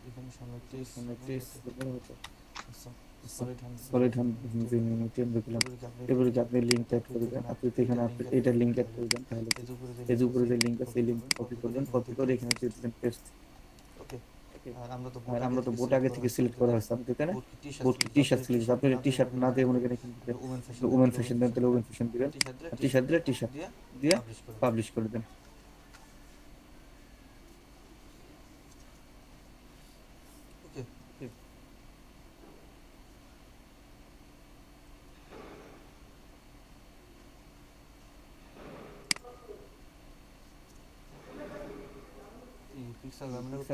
এখানে টেস্ট হতো সলিড দেখলাম। এবারে কি আপনি লিঙ্ক অ্যাড করে দেন, আপনি তো এখানে আপনি এটা লিঙ্ক অ্যাড করে দেন, তাহলে এই যে উপরে যে লিঙ্ক আছে এই লিঙ্ক কপি করবেন, কপি করে এখানে দিয়ে দিবেন পেস্ট। আর আমরা তো বোট আগে থেকে সিলেক্ট করা হয়েছে, আপনি তাই না বোট টি শার্ট সিলেক্ট, আপনি টি শার্ট না দিয়ে মনে করেন এখানে ওমেন ফ্যাশন দেন, তাহলে ওমেন ফ্যাশন দিবেন, টি শার্ট দিলে টি শার্ট দিয়ে পাবলিশ করে দেন।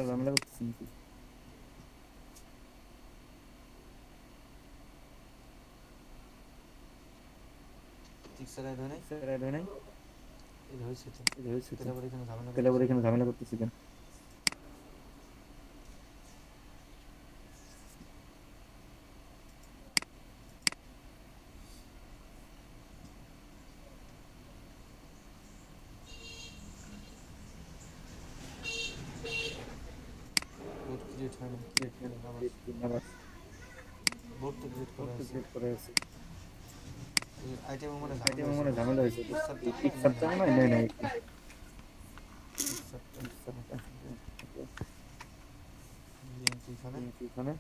ঝামেলা করতেছি নাকি? অ্যাড হয় নাই, এটা হয়েছে তো। তাহলে আবার এখানে ঝামেলা করতেছি কেন? আইটেম মানে ঝামেলা হয়েছে, পিকচারটা মনে হয় নেই নাই এখানে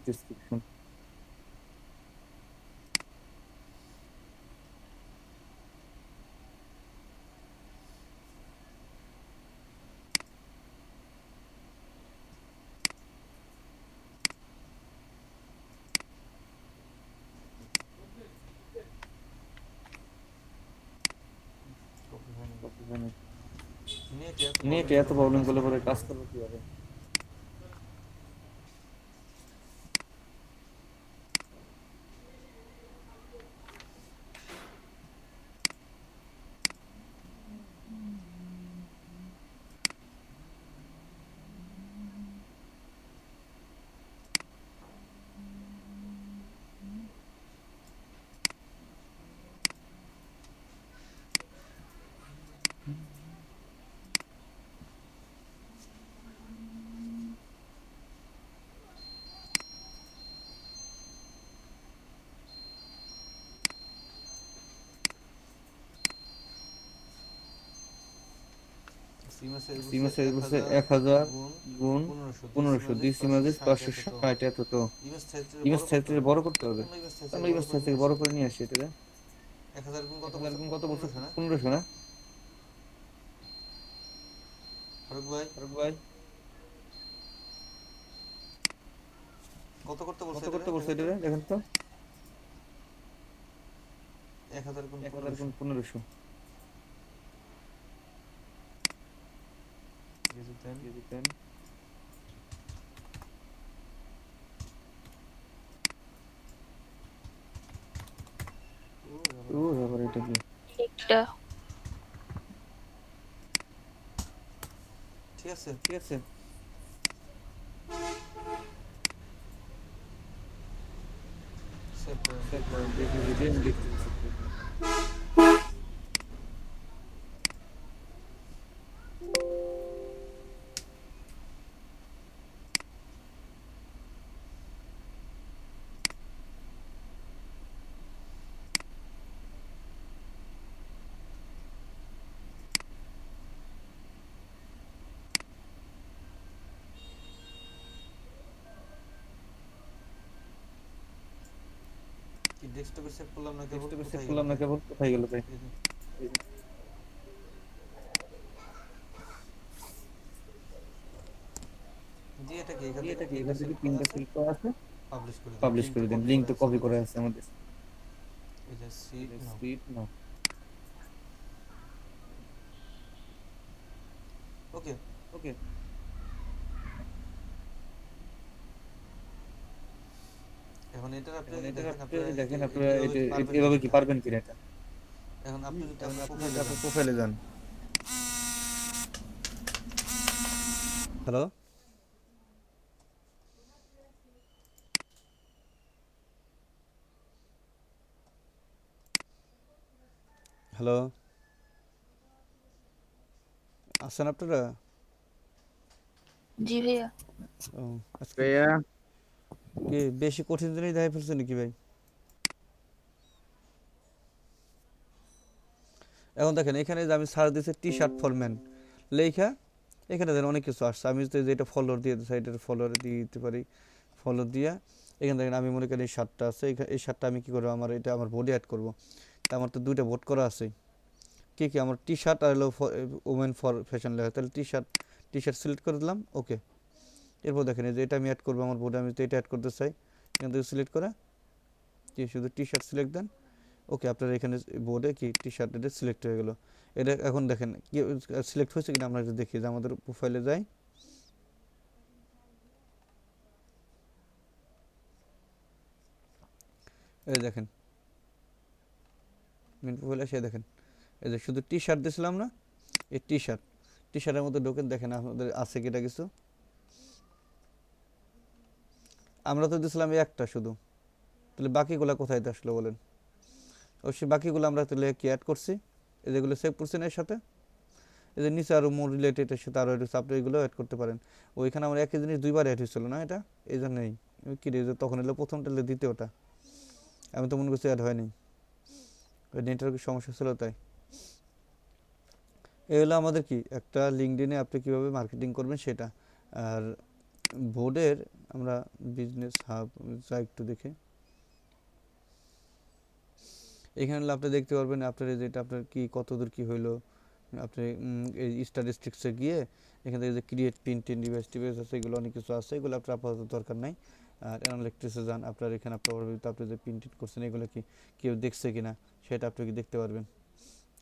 ডেসক্রিপশন। নেট এত প্রবলেম করলে পরে কাজ করবো কিভাবে? সিমা সাইজ বলছে 1000 গুণ 1500 ডিসি ইমেজেস 560 এত তো ইমেজ সাইজটা বড় করতে হবে। আমরা ইমেজ সাইজ থেকে বড় করে নিয়ে আসি এটা 1000 গুণ কত বলছে? 1500 না? ফারুক ভাই কত করতে বলছে কত করতে বলছে এটা দেখেন তো। 1000 গুণ 1000 গুণ 1500 10 ও আবার এটা কি? একটা ঠিক আছে ঠিক আছে সেভ করেন। দেখি ভিডিও দেখতে কি ডেস্কটপে সেভ করলাম না কেবল ডেস্কটপে সেভ কোথায় করলাম না কেবল কোথায় গেল তাই? জি এটা কি এখান এটা কি থেকে এখান থেকে তিনটা ফিল করা আছে, পাবলিশ পাবলিশ করে দিন। লিংক তো কপি করে আছে আমাদের। এই যে সিট স্পিড না ওকে ওকে এখন এটা আপনি এটা দেখেন দেখেন আপনি আপনারা এটা এভাবে কি পারবেন কিনা এটা। এখন আপনি যদি এখন আপনার আপনি প্রোফাইলে আপনার প্রোফাইলে যান। হ্যালো হ্যালো আছেন আপনারা? জি ভাইয়া ও আজকে ভাইয়া কি বেশি কঠিন জিনিস দেখাই ফেলছে নাকি ভাই? এখন দেখেন এখানে যে আমি সার্চ দিয়েছি টি শার্ট ফর ম্যান লেখা, এখানে দেখেন অনেক কিছু আসছে। আমি যদি এটা ফলোর দিয়ে দিই, সাইডের ফলোর দিয়ে দিতে পারি, ফলো দিয়া এখানে দেখেন আমি মনে করি এই শার্টটা আছে, এই শার্টটা আমি কী করবো, আমার এটা আমার বডি অ্যাড করবো। তা আমার তো দুইটা ভোট করা আছে, কী কী আমার টি শার্ট আর হলো ওমেন ফর ফ্যাশন লেখা, তাহলে টি শার্ট সিলেক্ট করে দিলাম। ওকে, এরপর দেখেন এই যে এটা আমি অ্যাড করবো আমার বোর্ডে, আমি তো এটা অ্যাড করতে চাই, এখান থেকে সিলেক্ট করে কি শুধু টি শার্ট সিলেক্ট দেন। ওকে, আপনার এখানে বোর্ডে কি টি শার্ট এটা সিলেক্ট হয়ে গেলো। এটা এখন দেখেন কি সিলেক্ট হয়েছে কিনা আমরা একটু দেখি, যে আমাদের প্রোফাইলে যাই, এই দেখেন মেন প্রোফাইলে এসে দেখেন এই যে শুধু টি শার্ট দিয়েছিলাম না, এই টি শার্টের মধ্যে ঢোকেন, দেখেন আমাদের আছে কিটা কিছু। আমরা তো দিয়েছিলাম এই একটা শুধু, তাহলে বাকিগুলো কোথায় আসলো বলেন? অবশ্যই বাকিগুলো আমরা তাহলে কি অ্যাড করছি, এই যেগুলো সেভ করছি না এর সাথে, এই যে নিচে আরও মোর রিলেটেড এর সাথে আরও আপনি এগুলো অ্যাড করতে পারেন। ওইখানে আমার একই জিনিস দুইবার অ্যাড হয়েছিল না, এটা এই জন্যই কী রে, তখন এলো প্রথমটা এলো দ্বিতীয়টা, আমি তো মনে করছি অ্যাড হয়নি, ওই নেটওয়ার্কের সমস্যা ছিল তাই। এই হলো আমাদের কি একটা লিঙ্কডইনে আপনি কীভাবে মার্কেটিং করবেন সেটা। আর বোর্ডের আমরা বিজনেস হাব যা একটু দেখে, এখানে আপনি দেখতে পারবেন আপনার যেটা আপনার কি কতদূর কি হইলো। আপনি এই স্ট্যাটিস্টিক্সে গিয়ে এখান থেকে যে ক্রিয়েট প্রিন্ট ডিভাইস টিভাইস আছে, এগুলো অনেক কিছু আছে, এগুলো আপনার আপাতত দরকার নাই। আর অ্যানালিটিক্সে যান, আপনার এখানে আপনার আপনি যে প্রিন্ট করছেন এগুলো কি কেউ দেখছে কিনা সেটা আপনি কি দেখতে পারবেন।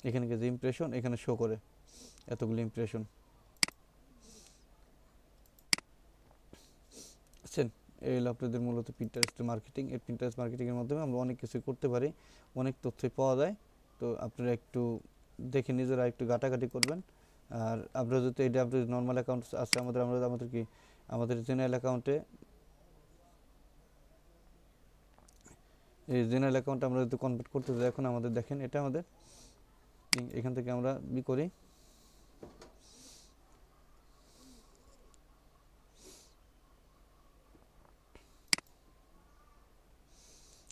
এখানে যে ইমপ্রেশন এখানে শো করে এতগুলো ইমপ্রেশন, বুঝছেন? এই হলো আপনাদের মূলত পিন্টারেস্ট মার্কেটিং। এই পিন্টারেস্ট মার্কেটিংয়ের মাধ্যমে আমরা অনেক কিছুই করতে পারি, অনেক তথ্যই পাওয়া যায়। তো আপনারা একটু দেখে নিজেরা একটু ঘাটাঘাটি করবেন। আর আপনারা যদি এটা আপনাদের নর্মাল অ্যাকাউন্ট আছে আমাদের কি আমাদের জেনারেল অ্যাকাউন্টে, এই জেনারেল অ্যাকাউন্ট আমরা যদি কনভার্ট করতে যাই এখন আমাদের দেখেন এটা আমাদের এখান থেকে আমরা করি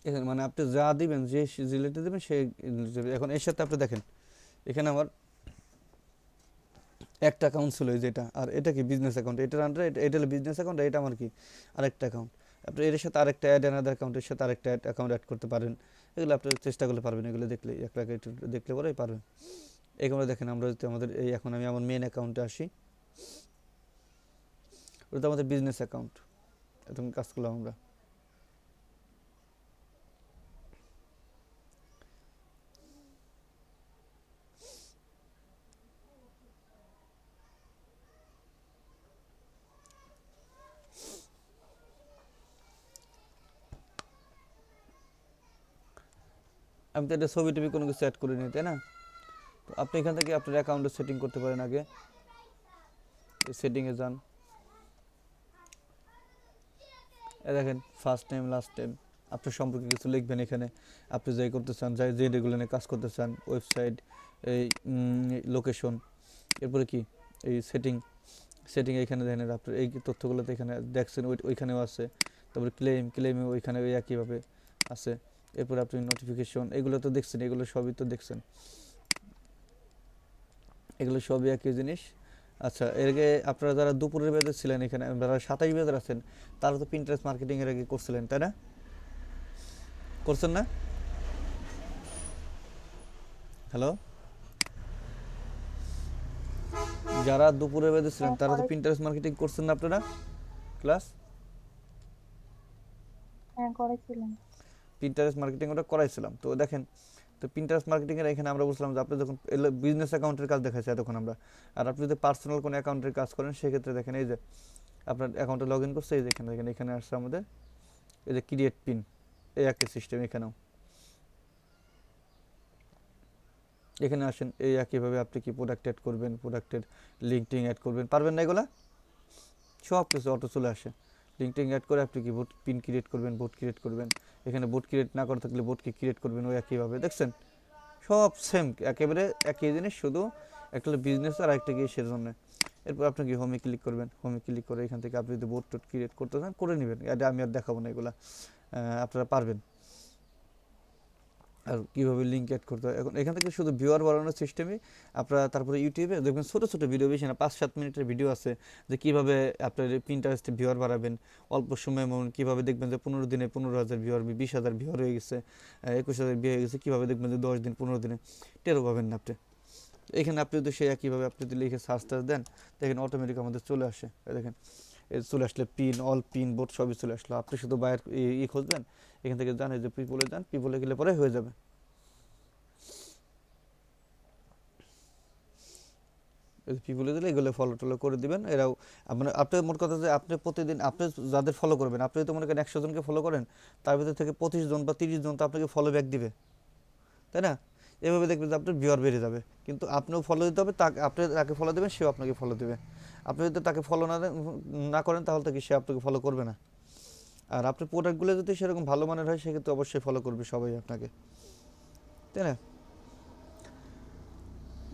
এখানে মানে আপনি যা দিবেন যে রিলেটে দেবেন সে এখন এর সাথে আপনি দেখেন এখানে আমার একটা অ্যাকাউন্ট ছিল যেটা, আর এটা কি বিজনেস অ্যাকাউন্ট, এটার আন্ডারে এটা হলো বিজনেস অ্যাকাউন্ট, এটা আমার কি আরেকটা অ্যাকাউন্ট। আপনি এর সাথে আরেকটা অ্যাড অ্যানাদার অ্যাকাউন্টের সাথে আরেকটা অ্যাকাউন্ট অ্যাড করতে পারেন। এগুলো আপনি চেষ্টা করলে পারবেন, এগুলো দেখলে একটা একটু দেখলে পরেই পারবেন। এগুলো দেখেন আমরা যদি আমাদের এই এখন আমি আমার মেন অ্যাকাউন্টে আসি, ওটা আমাদের বিজনেস অ্যাকাউন্ট, এরকম কাজ করলাম আমরা। আমি তো এটা ছবি টবি কোনো কিছু অ্যাড করে নিই, তাই না? তো আপনি এখান থেকে আপনার অ্যাকাউন্টে সেটিং করতে পারেন। আগে সেটিংয়ে যান, দেখেন ফার্স্ট টাইম লাস্ট টাইম আপনার সম্পর্কে কিছু লিখবেন এখানে, আপনি যাই করতে চান, যাই যে রেগুলো নিয়ে কাজ করতে চান, ওয়েবসাইট, এই লোকেশন, এরপরে কি এই সেটিং এখানে দেখেন আপনার এই তথ্যগুলো তো এখানে দেখছেন, ওইখানেও আছে। তারপরে ক্লেমে ওইখানে ওই একইভাবে আছে। এরপরে আপনি নোটিফিকেশন এগুলো তো দেখছেন, এগুলো সবই তো দেখছেন, এগুলো সবই একই জিনিস। আচ্ছা, এর আগে আপনারা যারা দুপুরের বেজে ছিলেন এখানে, যারা 27 বেজে আছেন, তারা তো পিন্টারেস্ট মার্কেটিং এর আগে করছিলেন, তাই না? করছেন না? হ্যালো, যারা দুপুরের বেজে ছিলেন তারা তো পিন্টারেস্ট মার্কেটিং করছেন না আপনারা ক্লাস? হ্যাঁ করেছিলাম। পিন্টারেস্ট মার্কেটিং ওটা করাইছিলাম। তো দেখেন, তো পিন্টারেস্ট মার্কেটিং এর এখানে আমরা বুঝলাম যে আপনি যখন বিজনেস অ্যাকাউন্টের কাজ দেখাচ্ছি এতক্ষণ আমরা, আর আপনি যদি পার্সোনাল কোনো অ্যাকাউন্টের কাজ করেন সেক্ষেত্রে দেখেন এই যে আপনার অ্যাকাউন্টে লগ ইন করছে, এই যে এখানে দেখেন এখানে আসছে আমাদের এই যে ক্রিয়েট পিন, এই একই সিস্টেম এখানেও। এখানে আসেন, এই একইভাবে আপনি কি প্রোডাক্ট অ্যাড করবেন, প্রোডাক্টের লিঙ্কটিং অ্যাড করবেন, পারবেন না এগুলা? সব কিছু অটো চলে আসে। লিঙ্কটিং অ্যাড করে আপনি কি বোট পিন ক্রিয়েট করবেন, বোট ক্রিয়েট করবেন, এখানে বোট ক্রিয়েট না করে থাকলে বোটকে ক্রিয়েট করবেন ওই একইভাবে। দেখছেন সব সেম, একেবারে একই জিনিস, শুধু একটা হলো বিজনেস আর একটা কি সেজন্য। এরপর আপনি কি হোমে ক্লিক করবেন, হোমে ক্লিক করে এখান থেকে আপনি যদি বোট টোট ক্রিয়েট করতে চান করে নেবেন, এটা আমি আর দেখাবো না, এগুলা আপনারা পারবেন। আর কীভাবে লিঙ্ক অ্যাড করতে হয় এখন এখান থেকে শুধু ভিউয়ার বাড়ানোর সিস্টেমে আপনারা, তারপরে ইউটিউবে দেখবেন ছোটো ছোটো ভিডিও, বেশি না 5-7 মিনিটের ভিডিও আছে যে কীভাবে আপনার পিন্টারেস্টে ভিউয়ার বাড়াবেন অল্প সময়, মন কীভাবে দেখবেন যে 15 দিনে 15,000 ভিউয়ার, 20,000 ভিউয়ার হয়ে গেছে, 21,000 ভিউ হয়ে গেছে, কীভাবে দেখবেন যে 10 দিন 15 দিনে টেরও পাবেন না আপনি। এখানে আপনি যদি সেই একইভাবে আপনি যদি লিখে সার্চ টার্চ দেন দেখেন অটোমেটিক আমাদের চলে আসে, দেখেন চলে আসলে পিন, অল পিন, বোট সবই চলে আসলো। আপনি শুধু বাইরের খুঁজবেন, এখান থেকে জানেন যে পিপলে যান, পিপলে গেলে পরে হয়ে যাবে। পিপলে দিলে এগুলো ফলো টলো করে দিবেন। এরাও মানে আপনি মোট কথা যে আপনি প্রতিদিন আপনি যাদের ফলো করবেন, আপনি তো মনে করেন 100 জনকে ফলো করেন, তার ভিতর থেকে 25 জন বা 30 জন তো আপনাকে ফলো ব্যাক দিবে, তাই না? এভাবে দেখবেন যে আপনার ভিউয়ার বেড়ে যাবে। কিন্তু আপনিও ফলো দিতে হবে, তাকে আপনি তাকে ফলো দেবেন, সেও আপনাকে ফলো দেবে। আপনি যদি তাকে ফলো না করেন তাহলে তো কি সে আপনাকে ফলো করবে না। আর আপনার প্রোডাক্টগুলো যদি সেরকম ভালো মানের হয় সেক্ষেত্রে অবশ্যই ফলো করবে সবাই আপনাকে, তাই না?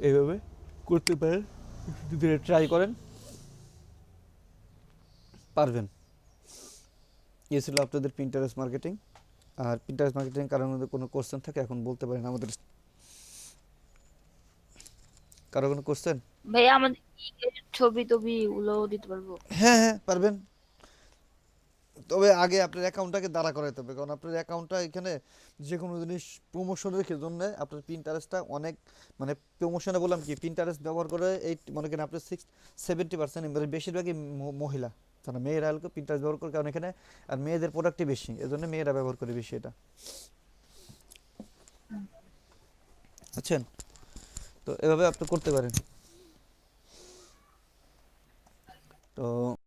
এইভাবে করতে পারেন, যদি ট্রাই করেন পারবেন। এই ছিল আপনাদের পিন্টারেস্ট মার্কেটিং। আর পিন্টারেস্ট মার্কেটিং কারোর মধ্যে কোনো কোশ্চেন থাকে এখন বলতে পারেন আমাদের। কারো কোনো কোশ্চেন? ভাইয়া আমাদের ছবি টবি গুলো দিতে পারবো? হ্যাঁ হ্যাঁ পারবেন, তবে আগে আপনার অ্যাকাউন্টটাকে দাঁড়া করাইতে হবে, কারণ আপনার অ্যাকাউন্টটা এখানে যে কোনো জিনিস প্রমোশনের জন্য আপনার পিন্টারেস্টটা অনেক, মানে প্রমোশনে বললাম কি পিন্টারেস্ট ব্যবহার করে এই মনে করেন আপনার 70% বেশিরভাগই মহিলা, তারা মেয়েরা হলকে পিন্টারেস্ট ব্যবহার করে, কারণ এখানে আর মেয়েদের প্রোডাক্টই বেশি, এজন্য মেয়েরা ব্যবহার করে বেশি এটা। বুঝছেন? তো এভাবে আপনি করতে পারেন। তো